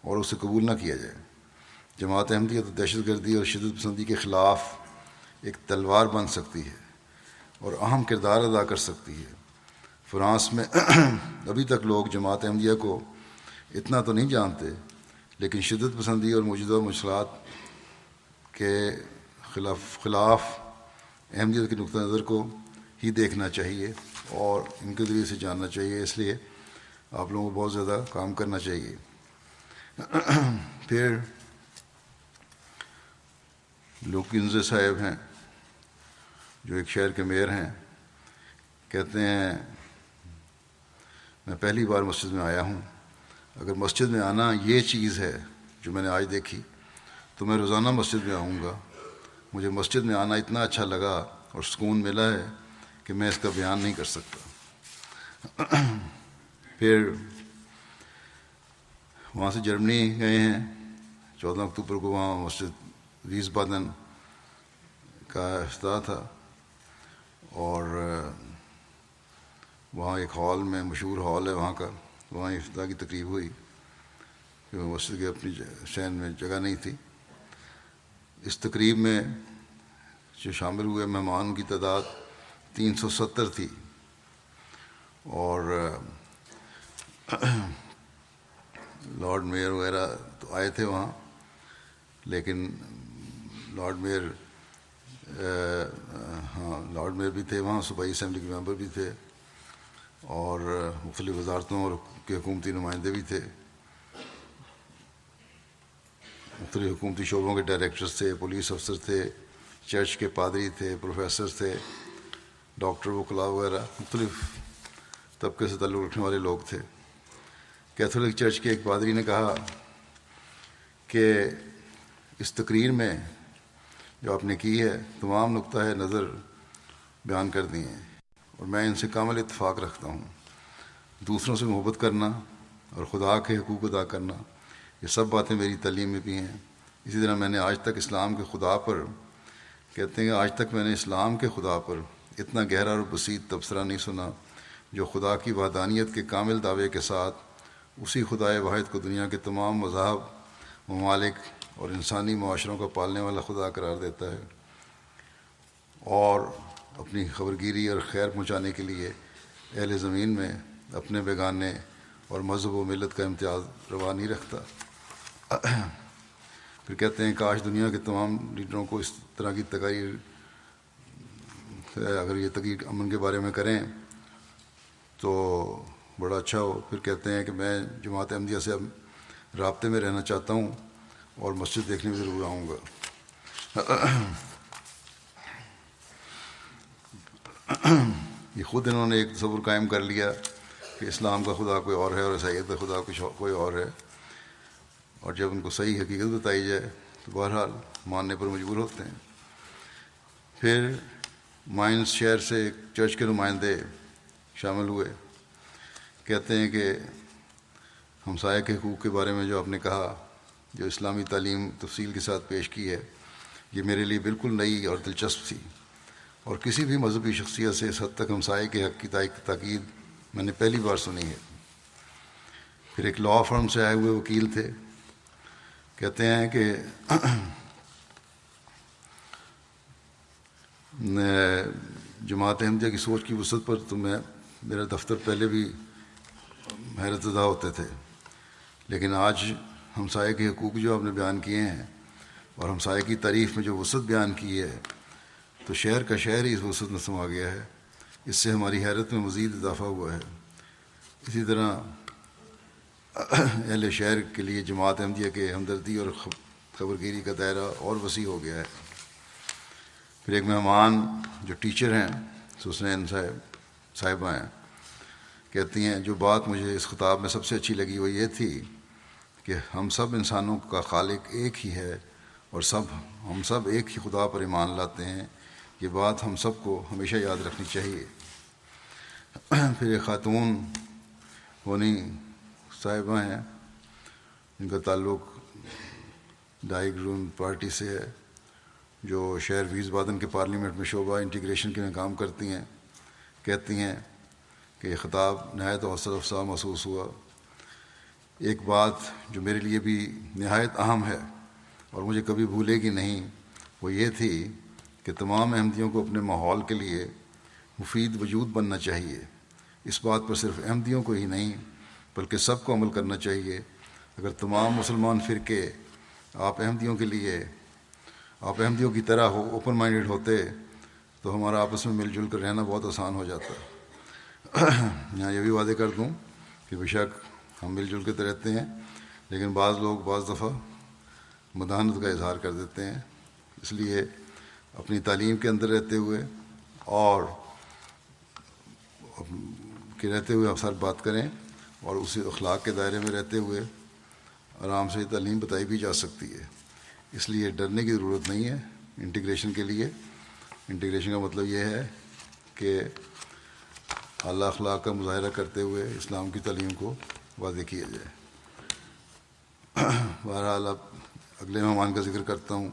اور اسے قبول نہ کیا جائے۔ جماعت احمدیہ تو دہشت گردی اور شدت پسندی کے خلاف ایک تلوار بن سکتی ہے اور اہم کردار ادا کر سکتی ہے۔ فرانس میں ابھی تک لوگ جماعت احمدیہ کو اتنا تو نہیں جانتے، لیکن شدت پسندی اور موجودہ مشکلات کے خلاف احمدیت کے نقطہ نظر کو ہی دیکھنا چاہیے اور ان کے ذریعے سے جاننا چاہیے۔ اس لیے آپ لوگوں کو بہت زیادہ کام کرنا چاہیے۔ پھر لوکنز صاحب ہیں جو ایک شہر کے میئر ہیں، کہتے ہیں میں پہلی بار مسجد میں آیا ہوں، اگر مسجد میں آنا یہ چیز ہے جو میں نے آج دیکھی تو میں روزانہ مسجد میں آؤں گا۔ مجھے مسجد میں آنا اتنا اچھا لگا اور سکون ملا ہے کہ میں اس کا بیان نہیں کر سکتا۔ پھر وہاں سے جرمنی گئے ہیں، 14 اکتوبر کو وہاں مسجد ویسبادن کا افتتاح تھا، اور وہاں ایک ہال میں، مشہور ہال ہے وہاں کا، وہاں افتتاح کی تقریب ہوئی کہ مسجد کے اپنی شہر میں جگہ نہیں تھی۔ اس تقریب میں جو شامل ہوئے مہمان کی تعداد 370 تھی، اور لارڈ میئر وغیرہ تو آئے تھے وہاں، لیکن لارڈ میئر بھی تھے وہاں، صوبائی اسمبلی کے ممبر بھی تھے، اور مختلف وزارتوں اور کے حکومتی نمائندے بھی تھے، مختلف حکومتی شعبوں کے ڈائریکٹرز تھے، پولیس افسر تھے، چرچ کے پادری تھے، پروفیسر تھے، ڈاکٹر وکلاء وغیرہ، مختلف طبقے سے تعلق رکھنے والے لوگ تھے۔ کیتھولک چرچ کے ایک پادری نے کہا کہ اس تقریر میں جو آپ نے کی ہے تمام نقطۂ نظر بیان کر دی ہیں، اور میں ان سے کامل اتفاق رکھتا ہوں۔ دوسروں سے محبت کرنا اور خدا کے حقوق ادا کرنا، یہ سب باتیں میری تعلیم میں بھی ہیں۔ اسی طرح میں نے آج تک اسلام کے خدا پر، کہتے ہیں کہ آج تک میں نے اسلام کے خدا پر اتنا گہرا اور بسیط تبصرہ نہیں سنا جو خدا کی وحدانیت کے کامل دعوے کے ساتھ اسی خدائے واحد کو دنیا کے تمام مذاہب، ممالک اور انسانی معاشروں کا پالنے والا خدا قرار دیتا ہے، اور اپنی خبرگیری اور خیر پہنچانے کے لیے اہل زمین میں اپنے بیگانے اور مذہب و ملت کا امتیاز روا نہیں رکھتا۔ پھر کہتے ہیں کاش دنیا کے تمام لیڈروں کو اس طرح کی تقاریر، اگر یہ تقریر امن کے بارے میں کریں تو بڑا اچھا ہو۔ پھر کہتے ہیں کہ میں جماعت احمدیہ سے اب رابطے میں رہنا چاہتا ہوں اور مسجد دیکھنے میں ضرور آؤں گا۔ یہ خود انہوں نے ایک تصور قائم کر لیا کہ اسلام کا خدا کوئی اور ہے اور عیسائیت کا خدا کوئی اور ہے، اور جب ان کو صحیح حقیقت بتائی جائے تو بہرحال ماننے پر مجبور ہوتے ہیں۔ پھر مائنز شہر سے ایک چرچ کے نمائندے شامل ہوئے۔ کہتے ہیں کہ ہمسائے کے حقوق کے بارے میں جو آپ نے کہا، جو اسلامی تعلیم تفصیل کے ساتھ پیش کی ہے، یہ میرے لیے بالکل نئی اور دلچسپ تھی، اور کسی بھی مذہبی شخصیت سے اس حد تک ہمسائے کے حق کی تاکید میں نے پہلی بار سنی ہے۔ پھر ایک لاء فرم سے آئے ہوئے وکیل تھے۔ کہتے ہیں کہ جماعت احمدیہ کی سوچ کی وسعت پر تو میرا دفتر پہلے بھی حیرت زدہ ہوتے تھے، لیکن آج ہمسائے کے حقوق جو آپ نے بیان کیے ہیں اور ہمسائے کی تعریف میں جو وسعت بیان کی ہے، تو شہر کا شہر ہی اس وسعت میں سما گیا ہے۔ اس سے ہماری حیرت میں مزید اضافہ ہوا ہے۔ اسی طرح اہل شہر کے لیے جماعت احمدیہ کے ہمدردی اور خبرگیری کا دائرہ اور وسیع ہو گیا ہے۔ پھر ایک مہمان جو ٹیچر ہیں، سسنین صاحبہ ہیں، کہتی ہیں جو بات مجھے اس خطاب میں سب سے اچھی لگی وہ یہ تھی کہ ہم سب انسانوں کا خالق ایک ہی ہے اور ہم سب ایک ہی خدا پر ایمان لاتے ہیں۔ یہ بات ہم سب کو ہمیشہ یاد رکھنی چاہیے۔ پھر ایک خاتون ہونی صاحبہ ہیں جن کا تعلق ڈائی گرون پارٹی سے ہے، جو شہر ویسبادن کے پارلیمنٹ میں شعبہ انٹیگریشن کے میں کام کرتی ہیں۔ کہتی ہیں کہ یہ خطاب نہایت حوصلہ افزا محسوس ہوا۔ ایک بات جو میرے لیے بھی نہایت اہم ہے اور مجھے کبھی بھولے گی نہیں، وہ یہ تھی کہ تمام احمدیوں کو اپنے ماحول کے لیے مفید وجود بننا چاہیے۔ اس بات پر صرف احمدیوں کو ہی نہیں بلکہ سب کو عمل کرنا چاہیے۔ اگر تمام مسلمان فرقے آپ احمدیوں کی طرح اوپن مائنڈڈ ہوتے تو ہمارا آپس میں مل جل کر رہنا بہت آسان ہو جاتا۔ یہاں یہ بھی وعدے کر دوں کہ بے شک ہم مل جل کے تو رہتے ہیں، لیکن بعض لوگ بعض دفعہ مداحنت کا اظہار کر دیتے ہیں۔ اس لیے اپنی تعلیم کے اندر رہتے ہوئے اور سر بات کریں، اور اسی اخلاق کے دائرے میں رہتے ہوئے آرام سے تعلیم بتائی بھی جا سکتی ہے۔ اس لیے ڈرنے کی ضرورت نہیں ہے انٹیگریشن کے لیے۔ انٹیگریشن کا مطلب یہ ہے کہ اعلیٰ اخلاق کا مظاہرہ کرتے ہوئے اسلام کی تعلیم کو واضح کیا جائے۔ بہرحال اب اگلے مہمان کا ذکر کرتا ہوں۔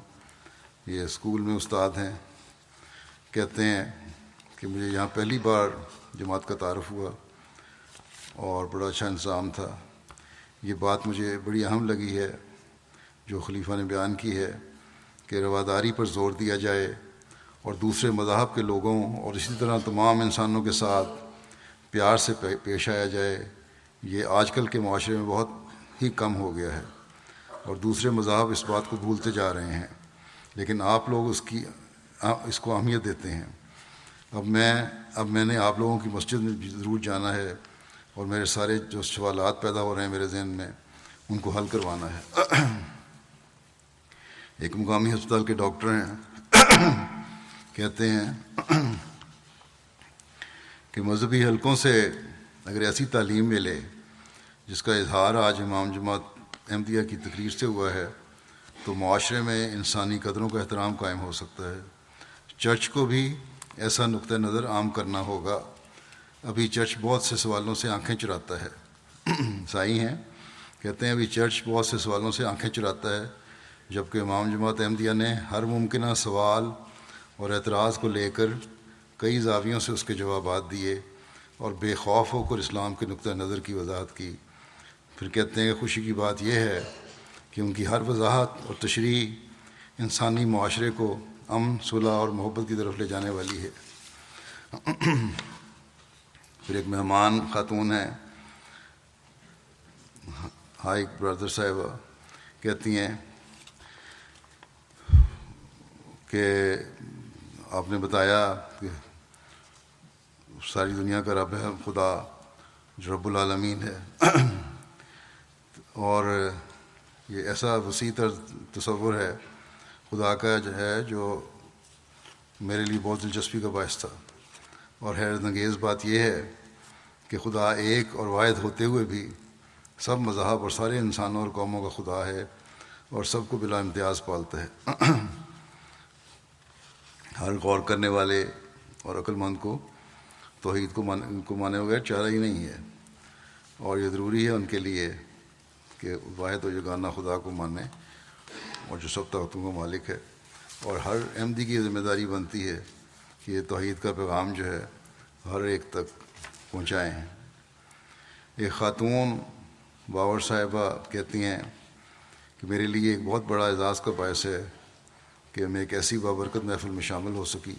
یہ اسکول میں استاد ہیں۔ کہتے ہیں کہ مجھے یہاں پہلی بار جماعت کا تعارف ہوا اور بڑا اچھا انتظام تھا۔ یہ بات مجھے بڑی اہم لگی ہے جو خلیفہ نے بیان کی ہے کہ رواداری پر زور دیا جائے اور دوسرے مذاہب کے لوگوں اور اسی طرح تمام انسانوں کے ساتھ پیار سے پیش آیا جائے۔ یہ آج کل کے معاشرے میں بہت ہی کم ہو گیا ہے اور دوسرے مذاہب اس بات کو بھولتے جا رہے ہیں، لیکن آپ لوگ اس کو اہمیت دیتے ہیں۔ اب میں نے آپ لوگوں کی مسجد میں ضرور جانا ہے اور میرے سارے جو سوالات پیدا ہو رہے ہیں میرے ذہن میں ان کو حل کروانا ہے۔ ایک مقامی ہسپتال کے ڈاکٹر ہیں کہتے ہیں کہ مذہبی حلقوں سے اگر ایسی تعلیم ملے جس کا اظہار آج امام جماعت احمدیہ کی تقریر سے ہوا ہے تو معاشرے میں انسانی قدروں کا احترام قائم ہو سکتا ہے۔ چرچ کو بھی ایسا نقطہ نظر عام کرنا ہوگا۔ ابھی چرچ بہت سے سوالوں سے آنکھیں چراتا ہے۔ سائی ہیں، کہتے ہیں ابھی چرچ بہت سے سوالوں سے آنکھیں چراتا ہے، جبکہ امام جماعت احمدیہ نے ہر ممکنہ سوال اور اعتراض کو لے کر کئی زاویوں سے اس کے جوابات دیے اور بے خوف ہو کر اسلام کے نقطہ نظر کی وضاحت کی۔ پھر کہتے ہیں کہ خوشی کی بات یہ ہے کہ ان کی ہر وضاحت اور تشریح انسانی معاشرے کو امن، صلح اور محبت کی طرف لے جانے والی ہے۔ پھر ایک مہمان خاتون ہیں، ہائی برادر صاحبہ، کہتی ہیں کہ آپ نے بتایا کہ ساری دنیا کا رب ہے خدا جو رب العالمین ہے، اور یہ ایسا وسیع تر تصور ہے خدا کا جو میرے لیے بہت دلچسپی کا باعث تھا۔ اور حیرت انگیز بات یہ ہے کہ خدا ایک اور واحد ہوتے ہوئے بھی سب مذاہب اور سارے انسانوں اور قوموں کا خدا ہے اور سب کو بلا امتیاز پالتا ہے۔ ہر غور کرنے والے اور عقل مند کو توحید کو مانے بغیر چارہ ہی نہیں ہے، اور یہ ضروری ہے ان کے لیے کہ واحد و یگانہ خدا کو مانے اور جو سب طاقتوں کا مالک ہے، اور ہر احمدی کی ذمہ داری بنتی ہے کہ یہ توحید کا پیغام جو ہے ہر ایک تک پہنچائیں۔ ایک خاتون باور صاحبہ کہتی ہیں کہ میرے لیے ایک بہت بڑا اعزاز کا باعث ہے کہ میں ایک ایسی بابرکت محفل میں شامل ہو سکی۔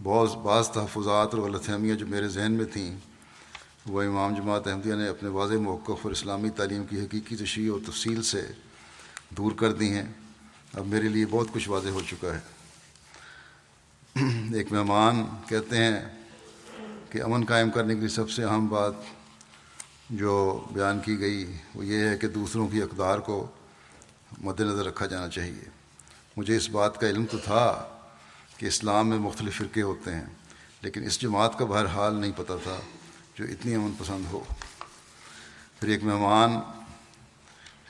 بعض تحفظات اور غلط فہمیاں جو میرے ذہن میں تھیں وہ امام جماعت احمدیہ نے اپنے واضح موقف اور اسلامی تعلیم کی حقیقی تشریح اور تفصیل سے دور کر دی ہیں۔ اب میرے لیے بہت کچھ واضح ہو چکا ہے۔ ایک مہمان کہتے ہیں کہ امن قائم کرنے کے لیے سب سے اہم بات جو بیان کی گئی وہ یہ ہے کہ دوسروں کی اقدار کو مد نظر رکھا جانا چاہیے۔ مجھے اس بات کا علم تو تھا کہ اسلام میں مختلف فرقے ہوتے ہیں، لیکن اس جماعت کا بہرحال نہیں پتہ تھا جو اتنی امن پسند ہو۔ پھر ایک مہمان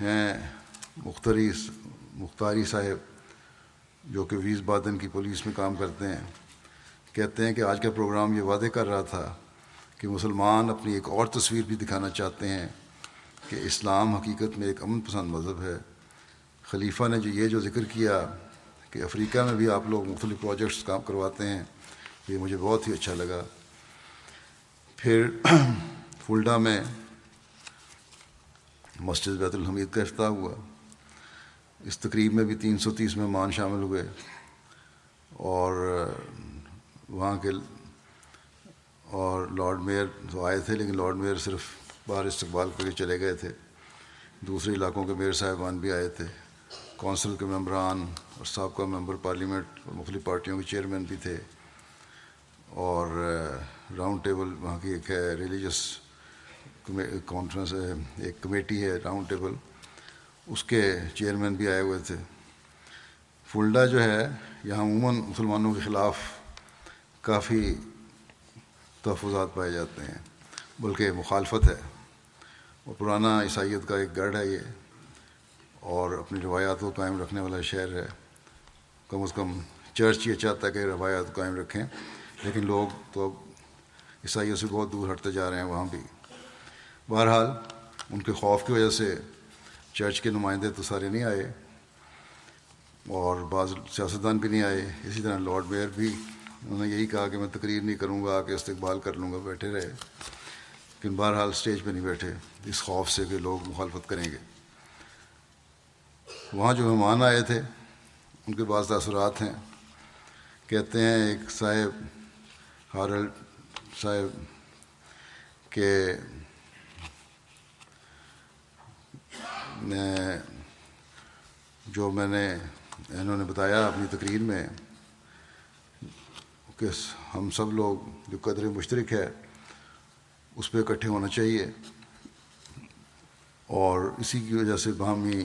ہیں مختاری صاحب جو کہ ویز بادن کی پولیس میں کام کرتے ہیں، کہتے ہیں کہ آج کا پروگرام یہ واضح کر رہا تھا کہ مسلمان اپنی ایک اور تصویر بھی دکھانا چاہتے ہیں کہ اسلام حقیقت میں ایک امن پسند مذہب ہے۔ خلیفہ نے جو ذکر کیا کہ افریقہ میں بھی آپ لوگ مختلف پروجیکٹس کام کرواتے ہیں، یہ مجھے بہت ہی اچھا لگا۔ پھر فلڈا میں مسجد بیت الحمید کا افتتاح ہوا۔ اس تقریب میں بھی 330 مہمان شامل ہوئے، اور وہاں کے اور لارڈ میئر تو آئے تھے، لیکن لارڈ میئر صرف باہر استقبال کر کے چلے گئے تھے۔ دوسرے علاقوں کے میئر صاحبان بھی آئے تھے، کونسل کے ممبران اور سابقہ ممبر پارلیمنٹ اور مختلف پارٹیوں کے چیئرمین بھی تھے، اور راؤنڈ ٹیبل وہاں کی ایک ہے ریلیجس کانفرنس ہے، ایک کمیٹی ہے راؤنڈ ٹیبل، اس کے چیئرمین بھی آئے ہوئے تھے۔ فلڈا جو ہے یہاں عموماً مسلمانوں کے خلاف کافی تحفظات پائے جاتے ہیں، بلکہ مخالفت ہے، اور پرانا عیسائیت کا ایک گڑھ ہے یہ، اور اپنی روایات کو قائم رکھنے والا شہر ہے۔ کم از کم چرچ یہ چاہتا ہے کہ روایات کو قائم رکھیں، لیکن لوگ تو اب عیسائیوں سے بہت دور ہٹتے جا رہے ہیں وہاں بھی۔ بہرحال ان کے خوف کی وجہ سے چرچ کے نمائندے تو سارے نہیں آئے، اور بعض سیاستدان بھی نہیں آئے۔ اسی طرح لارڈ میئر بھی، انہوں نے یہی کہا کہ میں تقریر نہیں کروں گا، آ کے استقبال کر لوں گا، بیٹھے رہے، لیکن بہرحال اسٹیج پہ نہیں بیٹھے اس خوف سے کہ لوگ مخالفت کریں گے۔ وہاں جو مہمان آئے تھے ان کے بعض تاثرات ہیں۔ کہتے ہیں ایک صاحب ہارلڈ صاحب کہ جو انہوں نے بتایا اپنی تقریر میں کہ ہم سب لوگ جو قدر مشترک ہے اس پہ اکٹھے ہونا چاہیے، اور اسی کی وجہ سے باہمی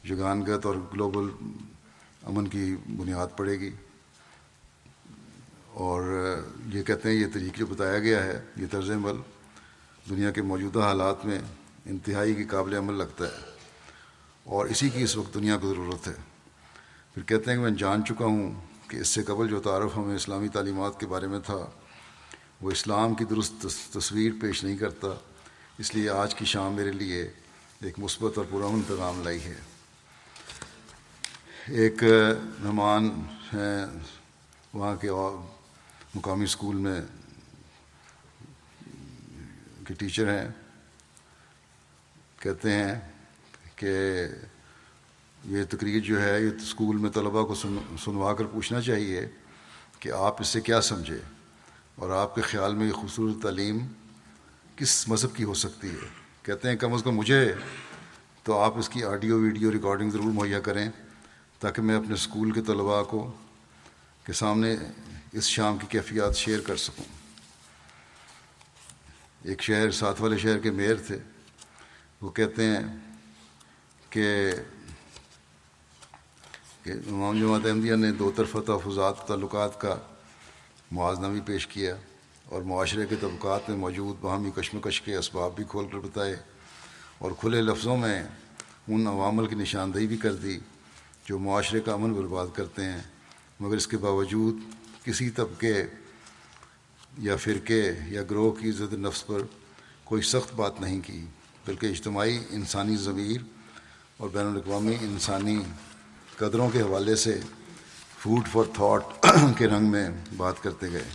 یگانگت اور گلوبل امن کی بنیاد پڑے گی۔ اور یہ کہتے ہیں یہ طریقہ جو بتایا گیا ہے، یہ طرز عمل دنیا کے موجودہ حالات میں انتہائی کی قابل عمل لگتا ہے، اور اسی کی اس وقت دنیا کو ضرورت ہے۔ پھر کہتے ہیں کہ میں جان چکا ہوں کہ اس سے قبل جو تعارف ہمیں اسلامی تعلیمات کے بارے میں تھا وہ اسلام کی درست تصویر پیش نہیں کرتا، اس لیے آج کی شام میرے لیے ایک مثبت اور پرامن پیغام لائی ہے۔ ایک مہمان ہیں وہاں کے مقامی اسکول میں کے ٹیچر ہیں، کہتے ہیں کہ یہ تقریر جو ہے یہ اسکول میں طلباء کو سنوا کر پوچھنا چاہیے کہ آپ اس سے کیا سمجھے، اور آپ کے خیال میں یہ خوبصورت تعلیم کس مذہب کی ہو سکتی ہے۔ کہتے ہیں کم از کم مجھے تو آپ اس کی آڈیو ویڈیو ریکارڈنگ ضرور مہیا کریں تاکہ میں اپنے اسکول کے طلباء کے سامنے اس شام کی کیفیات شیئر کر سکوں۔ ایک شہر ساتھ والے شہر کے میئر تھے، وہ کہتے ہیں کہ امام جماعت احمدیہ نے دو طرفہ تحفظات تعلقات کا موازنہ بھی پیش کیا اور معاشرے کے طبقات میں موجود باہمی کشمکش کے اسباب بھی کھول کر بتائے، اور کھلے لفظوں میں ان عوامل کی نشاندہی بھی کر دی جو معاشرے کا امن برباد کرتے ہیں، مگر اس کے باوجود کسی طبقے یا فرقے یا گروہ کی عزت نفس پر کوئی سخت بات نہیں کی، بلکہ اجتماعی انسانی ضمیر اور بین الاقوامی انسانی قدروں کے حوالے سے فوڈ فار تھاٹ کے رنگ میں بات کرتے گئے۔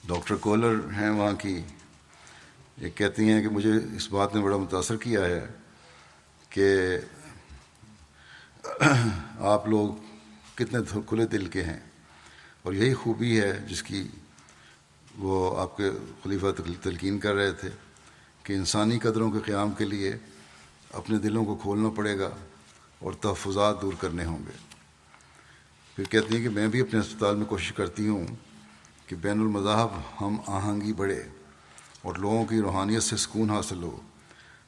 ڈاکٹر کولر ہیں وہاں کی، یہ کہتی ہیں کہ مجھے اس بات نے بڑا متاثر کیا ہے کہ آپ لوگ کتنے کھلے دل کے ہیں، اور یہی خوبی ہے جس کی وہ آپ کے خلیفہ تلقین کر رہے تھے کہ انسانی قدروں کے قیام کے لیے اپنے دلوں کو کھولنا پڑے گا اور تحفظات دور کرنے ہوں گے۔ پھر کہتی ہیں کہ میں بھی اپنے اسپتال میں کوشش کرتی ہوں کہ بین المذاہب ہم آہنگی بڑھے اور لوگوں کی روحانیت سے سکون حاصل ہو۔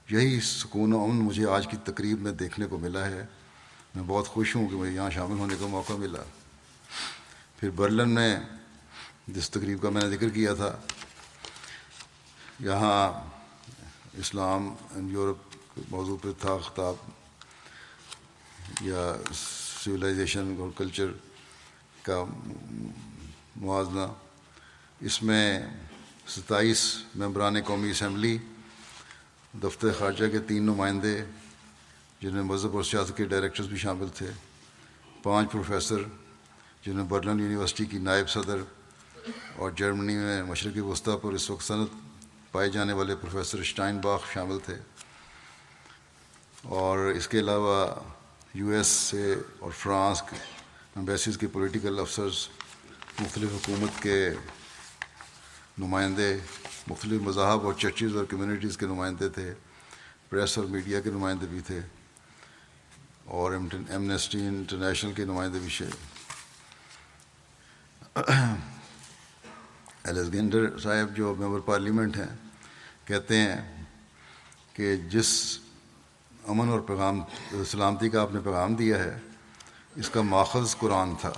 یہی سکون و امن مجھے آج کی تقریب میں دیکھنے کو ملا ہے۔ میں بہت خوش ہوں کہ مجھے یہاں شامل ہونے کا موقع ملا۔ پھر برلن میں جس تقریب کا میں نے ذکر کیا تھا، یہاں اسلام اینڈ یورپ کے موضوع پہ تھا خطاب، یا سویلائزیشن اور کلچر کا موازنہ۔ اس میں 27 ممبران قومی اسمبلی، دفتر خارجہ کے 3 نمائندے جن میں مذہب اور سیاست کے ڈائریکٹرز بھی شامل تھے، 5 پروفیسر جن میں برلن یونیورسٹی کی نائب صدر اور جرمنی میں مشرقی وسطی پر اس وقت سند پائے جانے والے پروفیسر شٹائن باخ شامل تھے، اور اس کے علاوہ یو ایس سے اور فرانس کے ایمبیسیز کے پولیٹیکل افسرز، مختلف حکومت کے نمائندے، مختلف مذاہب اور چرچز اور کمیونٹیز کے نمائندے تھے، پریس اور میڈیا کے نمائندے بھی تھے، اور ایمنسٹی انٹرنیشنل کے نمائندے بھی تھے۔ الیگزینڈر صاحب جو ممبر پارلیمنٹ ہیں کہتے ہیں کہ جس امن اور پیغام سلامتی کا آپ نے پیغام دیا ہے اس کا ماخذ قرآن تھا،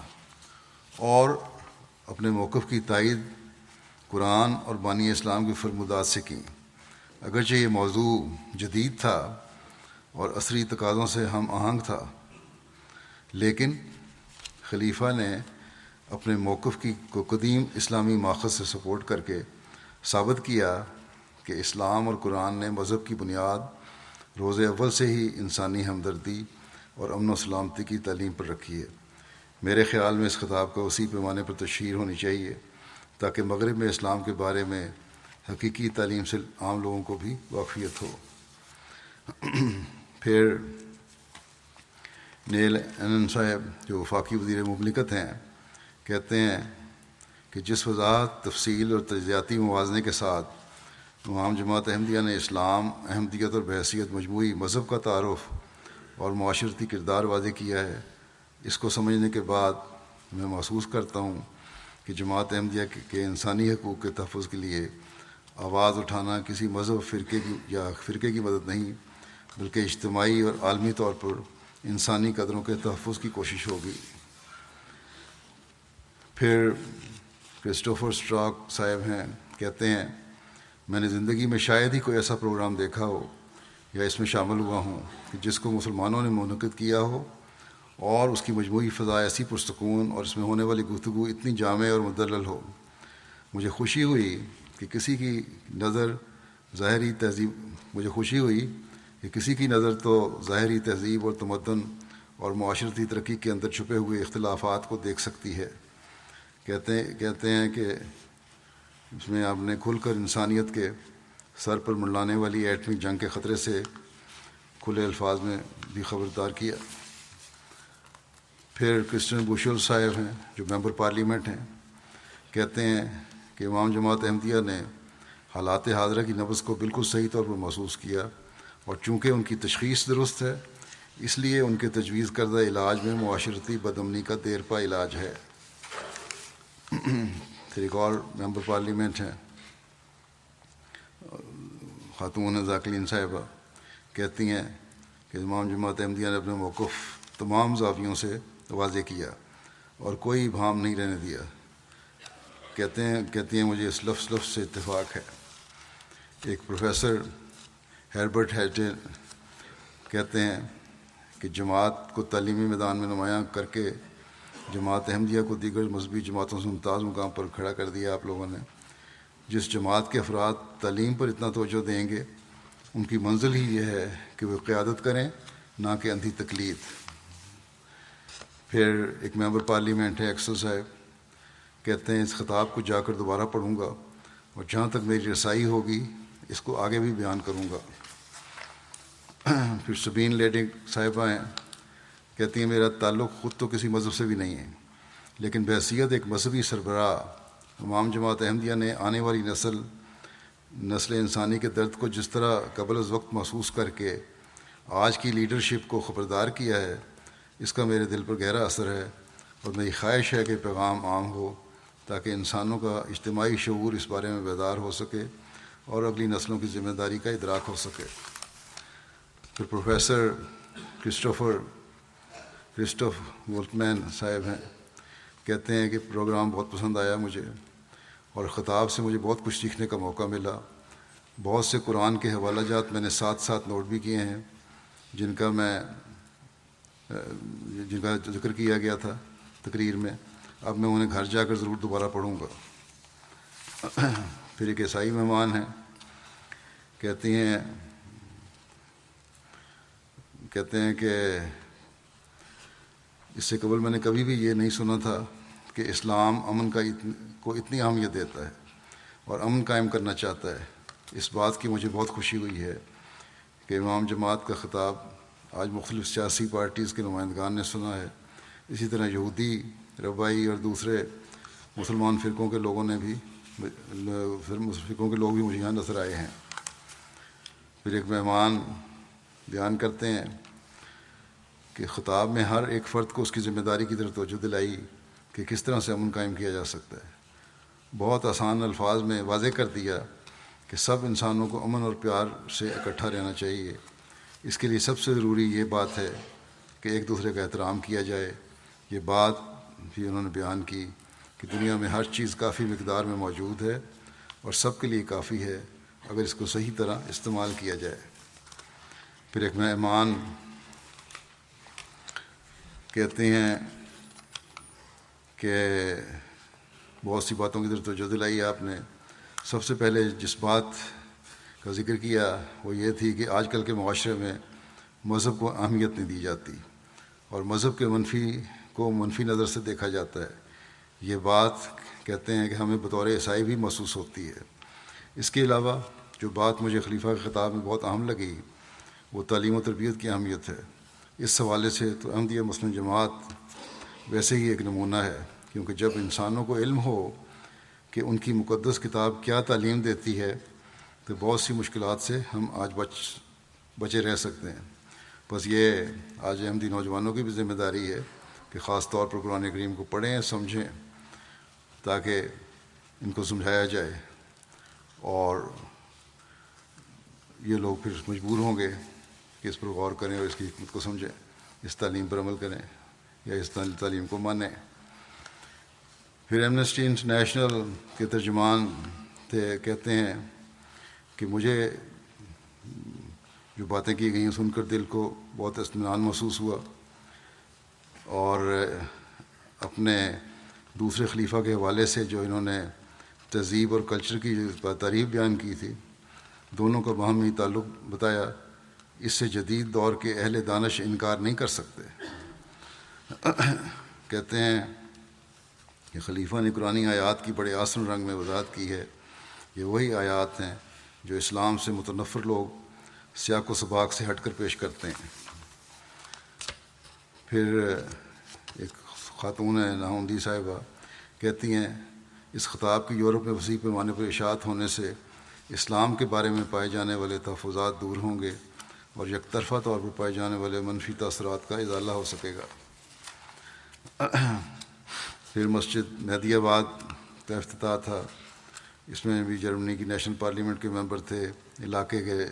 اور اپنے موقف کی تائید قرآن اور بانی اسلام کی فرمودات سے کی۔ اگرچہ یہ موضوع جدید تھا اور عصری تقاضوں سے ہم آہنگ تھا، لیکن خلیفہ نے اپنے موقف کو قدیم اسلامی ماخذ سے سپورٹ کر کے ثابت کیا کہ اسلام اور قرآن نے مذہب کی بنیاد روز اول سے ہی انسانی ہمدردی اور امن و سلامتی کی تعلیم پر رکھی ہے۔ میرے خیال میں اس خطاب کا اسی پیمانے پر تشہیر ہونی چاہیے تاکہ مغرب میں اسلام کے بارے میں حقیقی تعلیم سے عام لوگوں کو بھی واقفیت ہو۔ پھر نیل اینن صاحب جو وفاقی وزیر مملکت ہیں کہتے ہیں کہ جس وضاحت، تفصیل اور تجزیاتی موازنے کے ساتھ امام جماعت احمدیہ نے اسلام، احمدیت اور بحیثیت مجموعی مذہب کا تعارف اور معاشرتی کردار واضح کیا ہے، اس کو سمجھنے کے بعد میں محسوس کرتا ہوں کہ جماعت احمدیہ کے انسانی حقوق کے تحفظ کے لیے آواز اٹھانا کسی مذہب فرقے کی مدد نہیں، بلکہ اجتماعی اور عالمی طور پر انسانی قدروں کے تحفظ کی کوشش ہوگی۔ پھر کرسٹوفر اسٹراک صاحب ہیں، کہتے ہیں میں نے زندگی میں شاید ہی کوئی ایسا پروگرام دیکھا ہو یا اس میں شامل ہوا ہوں کہ جس کو مسلمانوں نے منعقد کیا ہو اور اس کی مجموعی فضا ایسی پرسکون اور اس میں ہونے والی گفتگو اتنی جامع اور مدلل ہو۔ مجھے خوشی ہوئی کہ کسی کی نظر تو ظاہری تہذیب اور تمدن اور معاشرتی ترقی کے اندر چھپے ہوئے اختلافات کو دیکھ سکتی ہے۔ کہتے ہیں کہ اس میں آپ نے کھل کر انسانیت کے سر پر منڈلانے والی ایٹمی جنگ کے خطرے سے کھلے الفاظ میں بھی خبردار کیا۔ پھر کرسچن بوشل صاحب ہیں جو ممبر پارلیمنٹ ہیں، کہتے ہیں کہ امام جماعت احمدیہ نے حالات حاضرہ کی نبض کو بالکل صحیح طور پر محسوس کیا، اور چونکہ ان کی تشخیص درست ہے اس لیے ان کے تجویز کردہ علاج میں معاشرتی بدامنی کا دیر پا علاج ہے۔ پھر ایک اور ممبر پارلیمنٹ ہیں خاتون ذاکرین صاحبہ، کہتی ہیں کہ امام جماعت احمدیہ نے اپنے موقف تمام زاویوں سے واضح کیا اور کوئی ابہام نہیں رہنے دیا۔ کہتی ہیں مجھے اس لفظ سے اتفاق ہے۔ ایک پروفیسر ہیربرٹ ہیٹن کہتے ہیں کہ جماعت کو تعلیمی میدان میں نمایاں کر کے جماعت احمدیہ کو دیگر مذہبی جماعتوں سے ممتاز مقام پر کھڑا کر دیا آپ لوگوں نے۔ جس جماعت کے افراد تعلیم پر اتنا توجہ دیں گے ان کی منزل ہی یہ ہے کہ وہ قیادت کریں، نہ کہ اندھی تقلید۔ پھر ایک ممبر پارلیمنٹ ہے ایکسل صاحب، کہتے ہیں اس خطاب کو جا کر دوبارہ پڑھوں گا اور جہاں تک میری رسائی ہوگی اس کو آگے بھی بیان کروں گا۔ پھر سبین لیڈنگ صاحبہ ہیں، کہتی ہیں میرا تعلق خود تو کسی مذہب سے بھی نہیں ہے، لیکن بحیثیت ایک مذہبی سربراہ امام جماعت احمدیہ نے آنے والی نسل انسانی کے درد کو جس طرح قبل از وقت محسوس کر کے آج کی لیڈرشپ کو خبردار کیا ہے، اس کا میرے دل پر گہرا اثر ہے، اور میری خواہش ہے کہ پیغام عام ہو تاکہ انسانوں کا اجتماعی شعور اس بارے میں بیدار ہو سکے اور اگلی نسلوں کی ذمہ داری کا ادراک ہو سکے۔ پھر پروفیسر کرسٹوف وولفمین صاحب ہیں، کہتے ہیں کہ پروگرام بہت پسند آیا مجھے، اور خطاب سے مجھے بہت کچھ سیکھنے کا موقع ملا۔ بہت سے قرآن کے حوالہ جات میں نے ساتھ نوٹ بھی کیے ہیں جن کا ذکر کیا گیا تھا تقریر میں۔ اب میں انہیں گھر جا کر ضرور دوبارہ پڑھوں گا۔ پھر ایک عیسائی مہمان ہیں، کہتے ہیں کہ اس سے قبل میں نے کبھی بھی یہ نہیں سنا تھا کہ اسلام امن کو اتنی اہمیت دیتا ہے اور امن قائم کرنا چاہتا ہے۔ اس بات کی مجھے بہت خوشی ہوئی ہے کہ امام جماعت کا خطاب آج مختلف سیاسی پارٹیز کے نمائندگان نے سنا ہے، اسی طرح یہودی، ربائی اور دوسرے مسلمان فرقوں کے لوگ بھی مجھے یہاں نظر آئے ہیں۔ پھر ایک مہمان بیان کرتے ہیں کہ خطاب میں ہر ایک فرد کو اس کی ذمہ داری کی طرف توجہ دلائی کہ کس طرح سے امن قائم کیا جا سکتا ہے۔ بہت آسان الفاظ میں واضح کر دیا کہ سب انسانوں کو امن اور پیار سے اکٹھا رہنا چاہیے۔ اس کے لیے سب سے ضروری یہ بات ہے کہ ایک دوسرے کا احترام کیا جائے۔ یہ بات بھی انہوں نے بیان کی کہ دنیا میں ہر چیز کافی مقدار میں موجود ہے اور سب کے لیے کافی ہے اگر اس کو صحیح طرح استعمال کیا جائے۔ پھر ایک مہمان کہتے ہیں کہ بہت سی باتوں کی طرف توجہ دلائی آپ نے۔ سب سے پہلے جس بات کا ذکر کیا وہ یہ تھی کہ آج کل کے معاشرے میں مذہب کو اہمیت نہیں دی جاتی اور مذہب کے منفی نظر سے دیکھا جاتا ہے۔ یہ بات کہتے ہیں کہ ہمیں بطور عیسائی بھی محسوس ہوتی ہے۔ اس کے علاوہ جو بات مجھے خلیفہ کے خطاب میں بہت اہم لگی وہ تعلیم و تربیت کی اہمیت ہے۔ اس حوالے سے تو احمدیہ مسلم جماعت ویسے ہی ایک نمونہ ہے، کیونکہ جب انسانوں کو علم ہو کہ ان کی مقدس کتاب کیا تعلیم دیتی ہے تو بہت سی مشکلات سے ہم آج بچے رہ سکتے ہیں۔ بس یہ آج احمدی نوجوانوں کی بھی ذمہ داری ہے کہ خاص طور پر قرآن کریم کو پڑھیں، سمجھیں، تاکہ ان کو سمجھایا جائے، اور یہ لوگ پھر مجبور ہوں گے کہ اس پر غور کریں اور اس کی حکمت کو سمجھیں، اس تعلیم پر عمل کریں یا اس تعلیم کو مانیں۔ پھر ایمنسٹی انٹرنیشنل کے ترجمان تھے، کہتے ہیں کہ مجھے جو باتیں کی گئی ہیں سن کر دل کو بہت اطمینان محسوس ہوا، اور اپنے دوسرے خلیفہ کے حوالے سے جو انہوں نے تہذیب اور کلچر کی تعریف بیان کی تھی، دونوں کا باہمی تعلق بتایا، اس سے جدید دور کے اہل دانش انکار نہیں کر سکتے۔ کہتے ہیں کہ خلیفہ نے قرآنی آیات کی بڑے آسن رنگ میں وضاحت کی ہے، یہ وہی آیات ہیں جو اسلام سے متنفر لوگ سیاق و سباق سے ہٹ کر پیش کرتے ہیں۔ پھر ایک خاتون ہے ناہندی صاحبہ، کہتی ہیں اس خطاب کی یورپ میں وسیع پیمانے پر اشاعت ہونے سے اسلام کے بارے میں پائے جانے والے تحفظات دور ہوں گے اور یک طرفہ طور پر پائے جانے والے منفی تاثرات کا ازالہ ہو سکے گا۔ پھر مسجد مہدی آباد کا افتتاح تھا، اس میں بھی جرمنی کی نیشنل پارلیمنٹ کے ممبر تھے، علاقے کے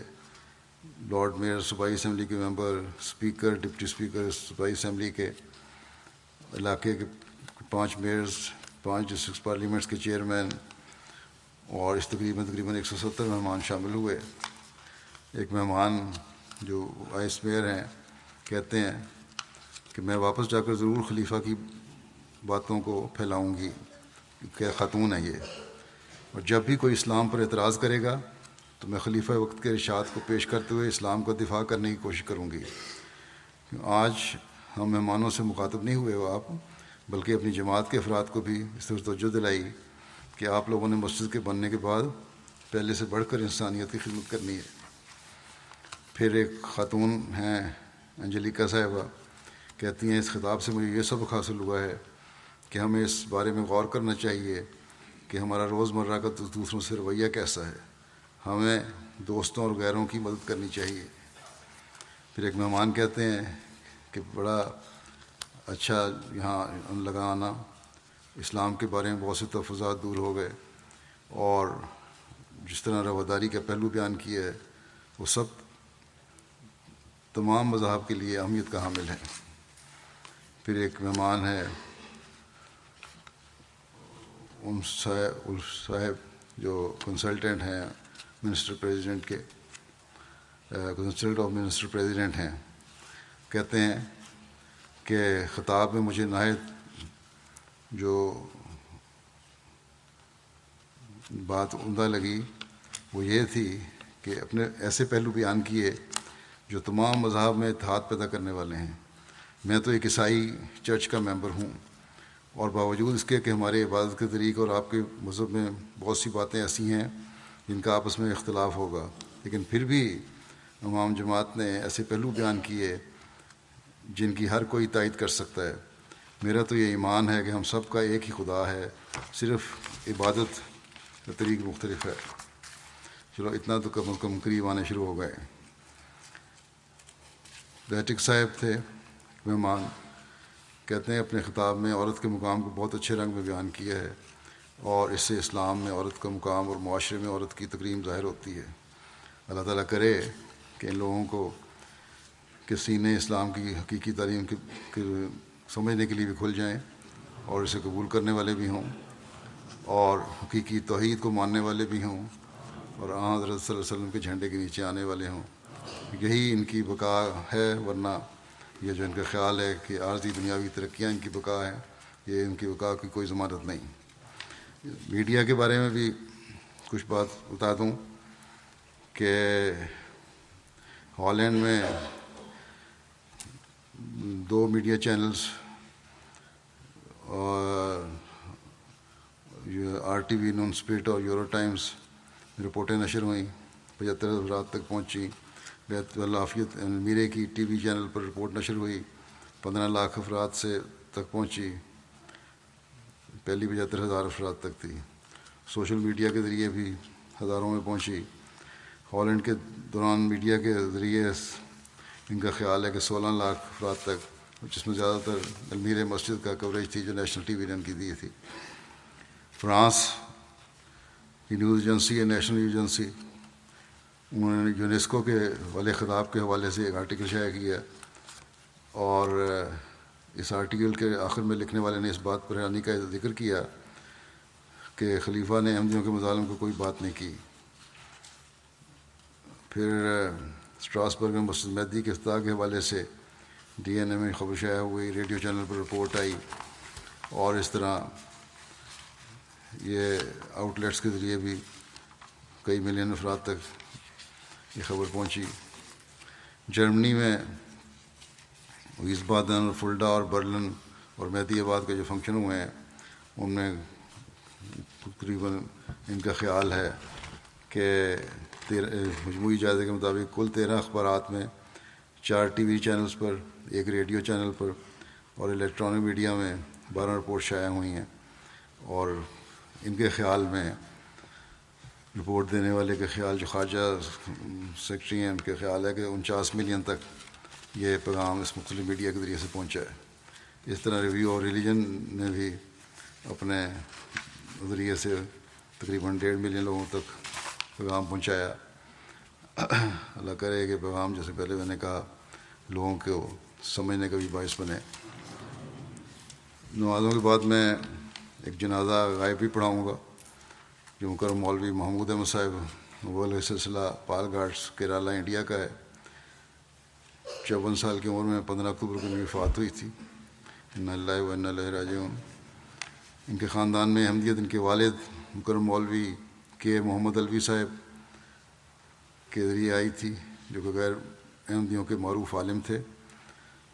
لارڈ میئر، صوبائی اسمبلی کے ممبر، اسپیکر، ڈپٹی اسپیکر صوبائی اسمبلی کے، علاقے کے 5 میئرز، 5 ڈسٹرکٹ پارلیمنٹس کے چیئرمین، اور اس تقریباً 170 مہمان شامل ہوئے۔ ایک مہمان جو وائس میئر ہیں کہتے ہیں کہ میں واپس جا کر ضرور خلیفہ کی باتوں کو پھیلاؤں گی، کہ خاتون ہے یہ، اور جب بھی کوئی اسلام پر اعتراض کرے گا تو میں خلیفہ وقت کے ارشاد کو پیش کرتے ہوئے اسلام کا دفاع کرنے کی کوشش کروں گی۔ آج ہم مہمانوں سے مخاطب نہیں ہوئے ہو آپ، بلکہ اپنی جماعت کے افراد کو بھی اس طرح توجہ دلائی کہ آپ لوگوں نے مسجد کے بننے کے بعد پہلے سے بڑھ کر انسانیت کی خدمت کرنی ہے۔ پھر ایک خاتون ہیں انجلیکا صاحبہ، کہتی ہیں اس خطاب سے مجھے یہ سبق حاصل ہوا ہے کہ ہمیں اس بارے میں غور کرنا چاہیے کہ ہمارا روزمرہ کا دوسروں سے رویہ کیسا ہے، ہمیں دوستوں اور غیروں کی مدد کرنی چاہیے۔ پھر ایک مہمان کہتے ہیں کہ بڑا اچھا یہاں لگا آنا، اسلام کے بارے میں بہت سے تحفظات دور ہو گئے، اور جس طرح رواداری کا پہلو بیان کیا ہے وہ سب تمام مذاہب کے لیے اہمیت کا حامل ہے۔ پھر ایک مہمان ہے صاحب جو کنسلٹنٹ ہیں منسٹر پریزیڈنٹ کے، کنسلٹنٹ آف منسٹر پریزیڈنٹ ہیں، کہتے ہیں کہ خطاب میں مجھے نہایت جو بات عمدہ لگی وہ یہ تھی کہ اپنے ایسے پہلو بیان کیے جو تمام مذاہب میں اتحاد پیدا کرنے والے ہیں۔ میں تو ایک عیسائی چرچ کا ممبر ہوں، اور باوجود اس کے کہ ہمارے عبادت کے طریقے اور آپ کے مذہب میں بہت سی باتیں ایسی ہیں جن کا آپس میں اختلاف ہوگا، لیکن پھر بھی امام جماعت نے ایسے پہلو بیان کیے جن کی ہر کوئی تائید کر سکتا ہے۔ میرا تو یہ ایمان ہے کہ ہم سب کا ایک ہی خدا ہے، صرف عبادت کا طریق مختلف ہے۔ چلو اتنا تو کم از کم قریب آنے شروع ہو گئے۔ بیٹک صاحب تھے مہمان، کہتے ہیں اپنے خطاب میں عورت کے مقام کو بہت اچھے رنگ میں بیان کیا ہے، اور اس سے اسلام میں عورت کا مقام اور معاشرے میں عورت کی تکریم ظاہر ہوتی ہے۔ اللہ تعالیٰ کرے کہ ان لوگوں کو کہ سینے اسلام کی حقیقی تعلیم کے سمجھنے کے لیے بھی کھل جائیں، اور اسے قبول کرنے والے بھی ہوں، اور حقیقی توحید کو ماننے والے بھی ہوں، اور حضرت صلی اللہ علیہ وسلم کے جھنڈے کے نیچے آنے والے ہوں۔ یہی ان کی بقا ہے، ورنہ یہ جو ان کا خیال ہے کہ عارضی دنیاوی ترقیاں ان کی بقا ہے، یہ ان کی بقا کی کوئی ضمانت نہیں۔ میڈیا کے بارے میں بھی کچھ بات بتا دوں کہ ہالینڈ میں 2 media channels R T V, نون اسپرٹ اور یورو ٹائمز رپورٹیں نشر ہوئیں، 75 افراد تک پہنچی۔ بیت العافیت میرے کی ٹی وی چینل پر رپورٹ نشر ہوئی، 15 لاکھ افراد سے تک پہنچی، پہلی 75,000 افراد تک تھی۔ سوشل میڈیا کے ذریعے بھی ہزاروں میں پہنچی۔ ہالینڈ کے دوران میڈیا کے ذریعے ان کا خیال ہے کہ 16 لاکھ افراد تک، جس میں زیادہ تر المیر مسجد کا کوریج تھی جو نیشنل ٹی وی نے ان کی دی تھی۔ فرانس کی نیوز ایجنسی ہے نیشنل ایجنسی، انہوں نے یونیسکو کے والے خطاب کے حوالے سے ایک آرٹیکل شائع کیا، اور اس آرٹیکل کے آخر میں لکھنے والے نے اس بات پر حیرانی کا ذکر کیا کہ خلیفہ نے احمدیوں کے مظالم کو کوئی بات نہیں کی۔ پھر اسٹراسبرگ میں مسجد مہدی کے افتتاح کے حوالے سے ڈی این اے میں خبر شائع ہوئی، ریڈیو چینل پر رپورٹ آئی، اور اس طرح یہ آؤٹ لیٹس کے ذریعے بھی کئی ملین افراد تک یہ خبر پہنچی۔ جرمنی میں ویسبادن اور فلڈا اور برلن اور مہدی آباد کے جو فنکشن ہوئے ہیں ان میں تقریباً ان کا خیال ہے کہ مجموعی جائزے کے مطابق کل 13 اخبارات میں 4 ٹی وی چینلز پر، 1 ریڈیو چینل پر اور الیکٹرانک میڈیا میں 12 رپورٹ شائع ہوئی ہیں، اور ان کے خیال میں رپورٹ دینے والے کے خیال جو خارجہ سیکرٹری ہیں ان کے خیال ہے کہ 49 ملین تک یہ پیغام اس مختلف میڈیا کے ذریعے سے پہنچا ہے۔ اس طرح ریویو اور ریلیجن نے بھی اپنے ذریعے سے تقریباً 1.5 ملین لوگوں تک پیغام پہنچایا۔ اللہ کرے کہ پیغام جیسے پہلے میں نے کہا لوگوں کو سمجھنے کا بھی باعث بنے۔ نمازوں کے بعد میں ایک جنازہ غائب بھی پڑھاؤں گا جو مکرم مولوی محمود احمد صاحب وہ سلسلہ پال گھاٹس کیرالہ انڈیا کا ہے۔ 54 سال کی عمر میں 15 اکتوبر کو ان کی وفات ہوئی تھی۔ انا للہ و انا الیہ راجعون۔ ان کے خاندان میں احمدیت ان کے والد مکرم مولوی کے محمد الوی صاحب کے ذریعے آئی تھی، جو کہ غیر احمدیوں کے معروف عالم تھے۔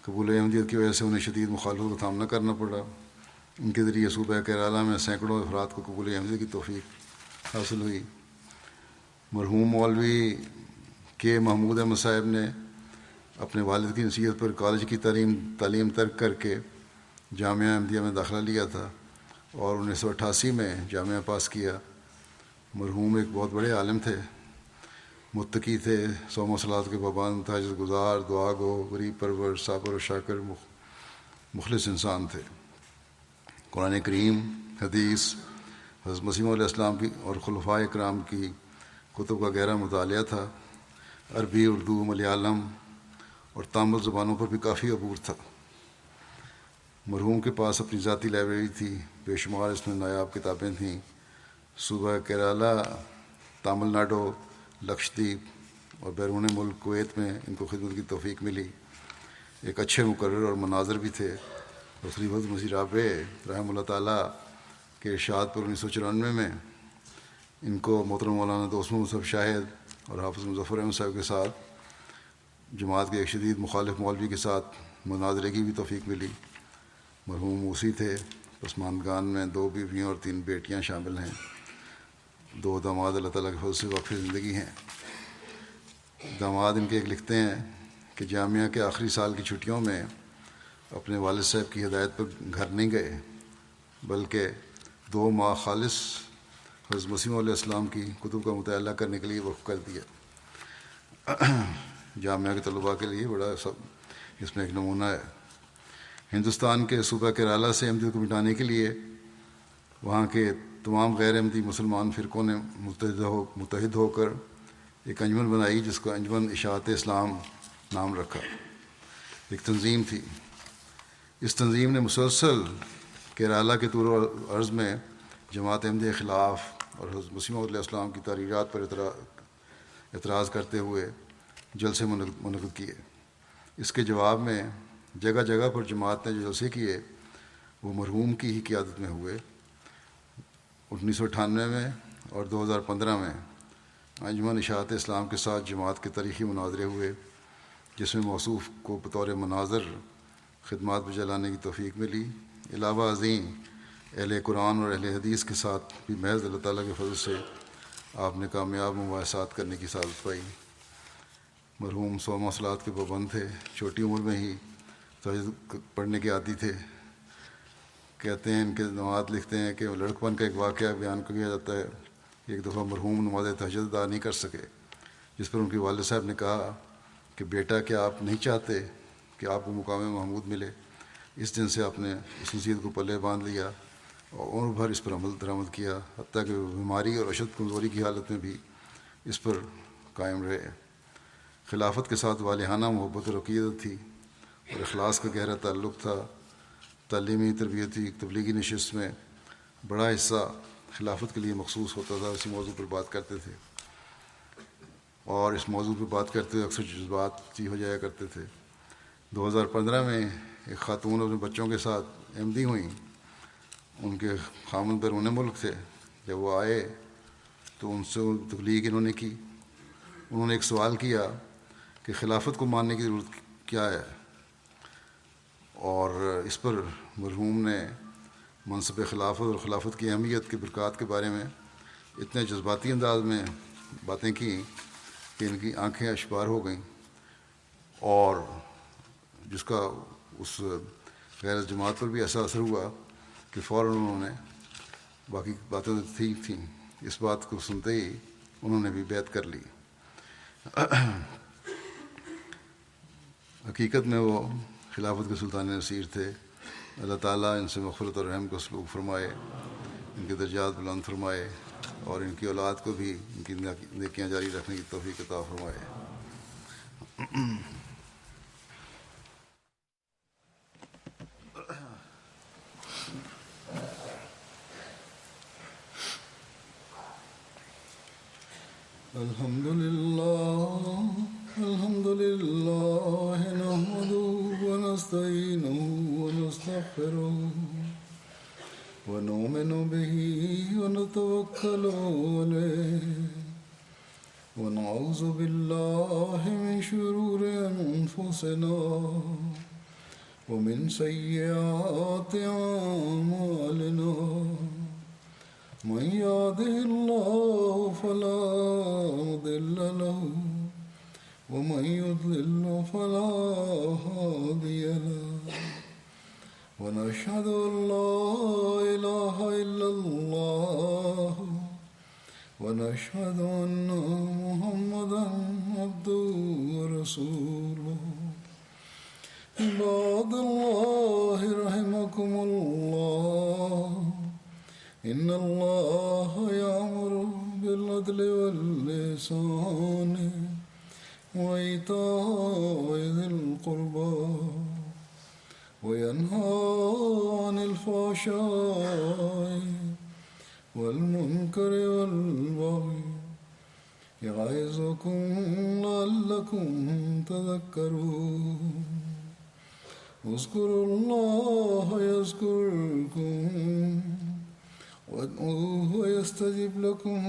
قبول احمدیت کی وجہ سے انہیں شدید مخالفت کا سامنا کرنا پڑا۔ ان کے ذریعے صوبہ کیرالہ میں سینکڑوں افراد کو قبول احمدیت کی توفیق حاصل ہوئی۔ مرحوم مولوی کے محمود احمد صاحب نے اپنے والد کی نصیحت پر کالج کی تعلیم ترک کر کے جامعہ احمدیہ میں داخلہ لیا تھا اور 1988 میں جامعہ پاس کیا۔ مرحوم ایک بہت بڑے عالم تھے، متقی تھے، صوم و صلات کے پابند، تہجد گزار، دعا گو، غریب پرور، صابر و شاکر، مخلص انسان تھے۔ قرآن کریم، حدیث، حضرت مسیح علیہ السلام کی اور خلفائے اکرام کی کتب کا گہرا مطالعہ تھا۔ عربی، اردو، ملیالم اور تامل زبانوں پر بھی کافی عبور تھا۔ مرحوم کے پاس اپنی ذاتی لائبریری تھی، بے شمار اس میں نایاب کتابیں تھیں۔ صوبہ کیرالہ، تامل ناڈو، لکشدیپ اور بیرون ملک کویت میں ان کو خدمت کی توفیق ملی۔ ایک اچھے مقرر اور مناظر بھی تھے۔ خلیفۃ مسیح رابع رحمہ اللہ تعالیٰ کے ارشاد پر 1994 میں ان کو محترم مولانا دوست محمد صاحب شاہد اور حافظ مظفر احمد صاحب کے ساتھ جماعت کے ایک شدید مخالف مولوی کے ساتھ مناظرے کی بھی توفیق ملی۔ مرحوم موسی تھے۔ پسماندگان میں 2 بیویاں اور 3 بیٹیاں شامل ہیں۔ 2 داماد اللہ تعالیٰ کے فضل سے وقف زندگی ہیں۔ داماد ان کے ایک لکھتے ہیں کہ جامعہ کے آخری سال کی چھٹیوں میں اپنے والد صاحب کی ہدایت پر گھر نہیں گئے، بلکہ 2 ماہ خالص حضرت مسیح علیہ السلام کی کتب کا مطالعہ کرنے کے لیے وقف کر دیا۔ جامعہ کے طلباء کے لیے بڑا اس میں ایک نمونہ ہے۔ ہندوستان کے صوبہ کیرالہ سے احمدیت کو مٹانے کے لیے وہاں کے تمام غیر احمدی مسلمان فرقوں نے متحد ہو کر ایک انجمن بنائی جس کو انجمن اشاعت اسلام نام رکھا۔ ایک تنظیم تھی۔ اس تنظیم نے مسلسل کیرالہ کے طور و عرض میں جماعت احمدیہ کے خلاف اور حضرت مسیح علیہ السلام کی تحریرات پر اعتراض کرتے ہوئے جلسے منعقد کیے۔ اس کے جواب میں جگہ جگہ پر جماعت نے جو جلسے کیے وہ مرحوم کی ہی قیادت میں ہوئے۔ 1998 میں اور 2015 میں انجمن اشاعت اسلام کے ساتھ جماعت کے تاریخی مناظرے ہوئے، جس میں موصوف کو بطور مناظر خدمات بجا لانے کی توفیق ملی۔ علاوہ ازیں اہل قرآن اور اہل حدیث کے ساتھ بھی محض اللہ تعالیٰ کے فضل سے آپ نے کامیاب مباحثات کرنے کی سعادت پائی۔ مرحوم صوم و صلات کے پابند تھے، چھوٹی عمر میں ہی تہجد پڑھنے کے عادی تھے۔ کہتے ہیں ان کے نواد لکھتے ہیں کہ لڑکپن کا ایک واقعہ بیان کیا جاتا ہے کہ ایک دفعہ مرحوم نماز تہجد ادا نہیں کر سکے، جس پر ان کے والد صاحب نے کہا کہ بیٹا کیا آپ نہیں چاہتے کہ آپ کو مقام محمود ملے؟ اس دن سے آپ نے اس نصیحت کو پلے باندھ لیا اور عمر بھر اس پر عمل درآمد کیا، حتیٰ کہ بیماری اور اشد کمزوری کی حالت میں بھی اس پر قائم رہے۔ خلافت کے ساتھ والہانہ محبت اور عقیدت تھی اور اخلاص کا گہرا تعلق تھا۔ تعلیمی، تربیتی، تبلیغی نشست میں بڑا حصہ خلافت کے لیے مخصوص ہوتا تھا، اسی موضوع پر بات کرتے تھے، اور اس موضوع پہ بات کرتے ہوئے اکثر جذبات جی ہو جایا کرتے تھے۔ 2015 میں ایک خاتون اپنے بچوں کے ساتھ احمدی ہوئیں، ان کے خامند بیرون ملک تھے۔ جب وہ آئے تو ان سے تبلیغ انہوں نے کی۔ انہوں نے ایک سوال کیا کہ خلافت کو ماننے کی ضرورت کیا ہے، اور اس پر مرحوم نے منصب خلافت اور خلافت کی اہمیت کی برکات کے بارے میں اتنے جذباتی انداز میں باتیں کیں کہ ان کی آنکھیں اشبار ہو گئیں، اور جس کا اس غیر جماعت پر بھی ایسا اثر ہوا کہ فوراً انہوں نے، باقی باتیں تو ٹھیک تھیں، اس بات کو سنتے ہی انہوں نے بھی بیعت کر لی۔ حقیقت میں وہ خلافت کے سلطان نصیر تھے۔ اللہ تعالیٰ ان سے مغفرت اور رحم کو سلوک فرمائے، ان کے درجات بلند فرمائے، اور ان کی اولاد کو بھی ان کی نیکیاں جاری رکھنے کی توفیق عطا فرمائے۔ الحمد لله نحمده ونستعينه ونستغفره ونؤمن به ونتوكل عليه ونعوذ بالله من شرور أنفسنا ومن سيئات أعمالنا من يهده الله فلا مضل له ومن يضلل فلا هادي له ونشهد أن لا إله إلا الله ونشهد أن محمدا عبده ورسوله عباد الله رحمكم الله إن الله يأمر بالعدل والإحسان وإيتاء ذي القربى وينهى عن الفحشاء والمنكر والبغي يعظكم لعلكم تذكرون اذكروا الله يذكركم وادعوه يستجب لكم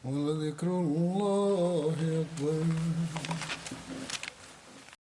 ولذكر الله أكبر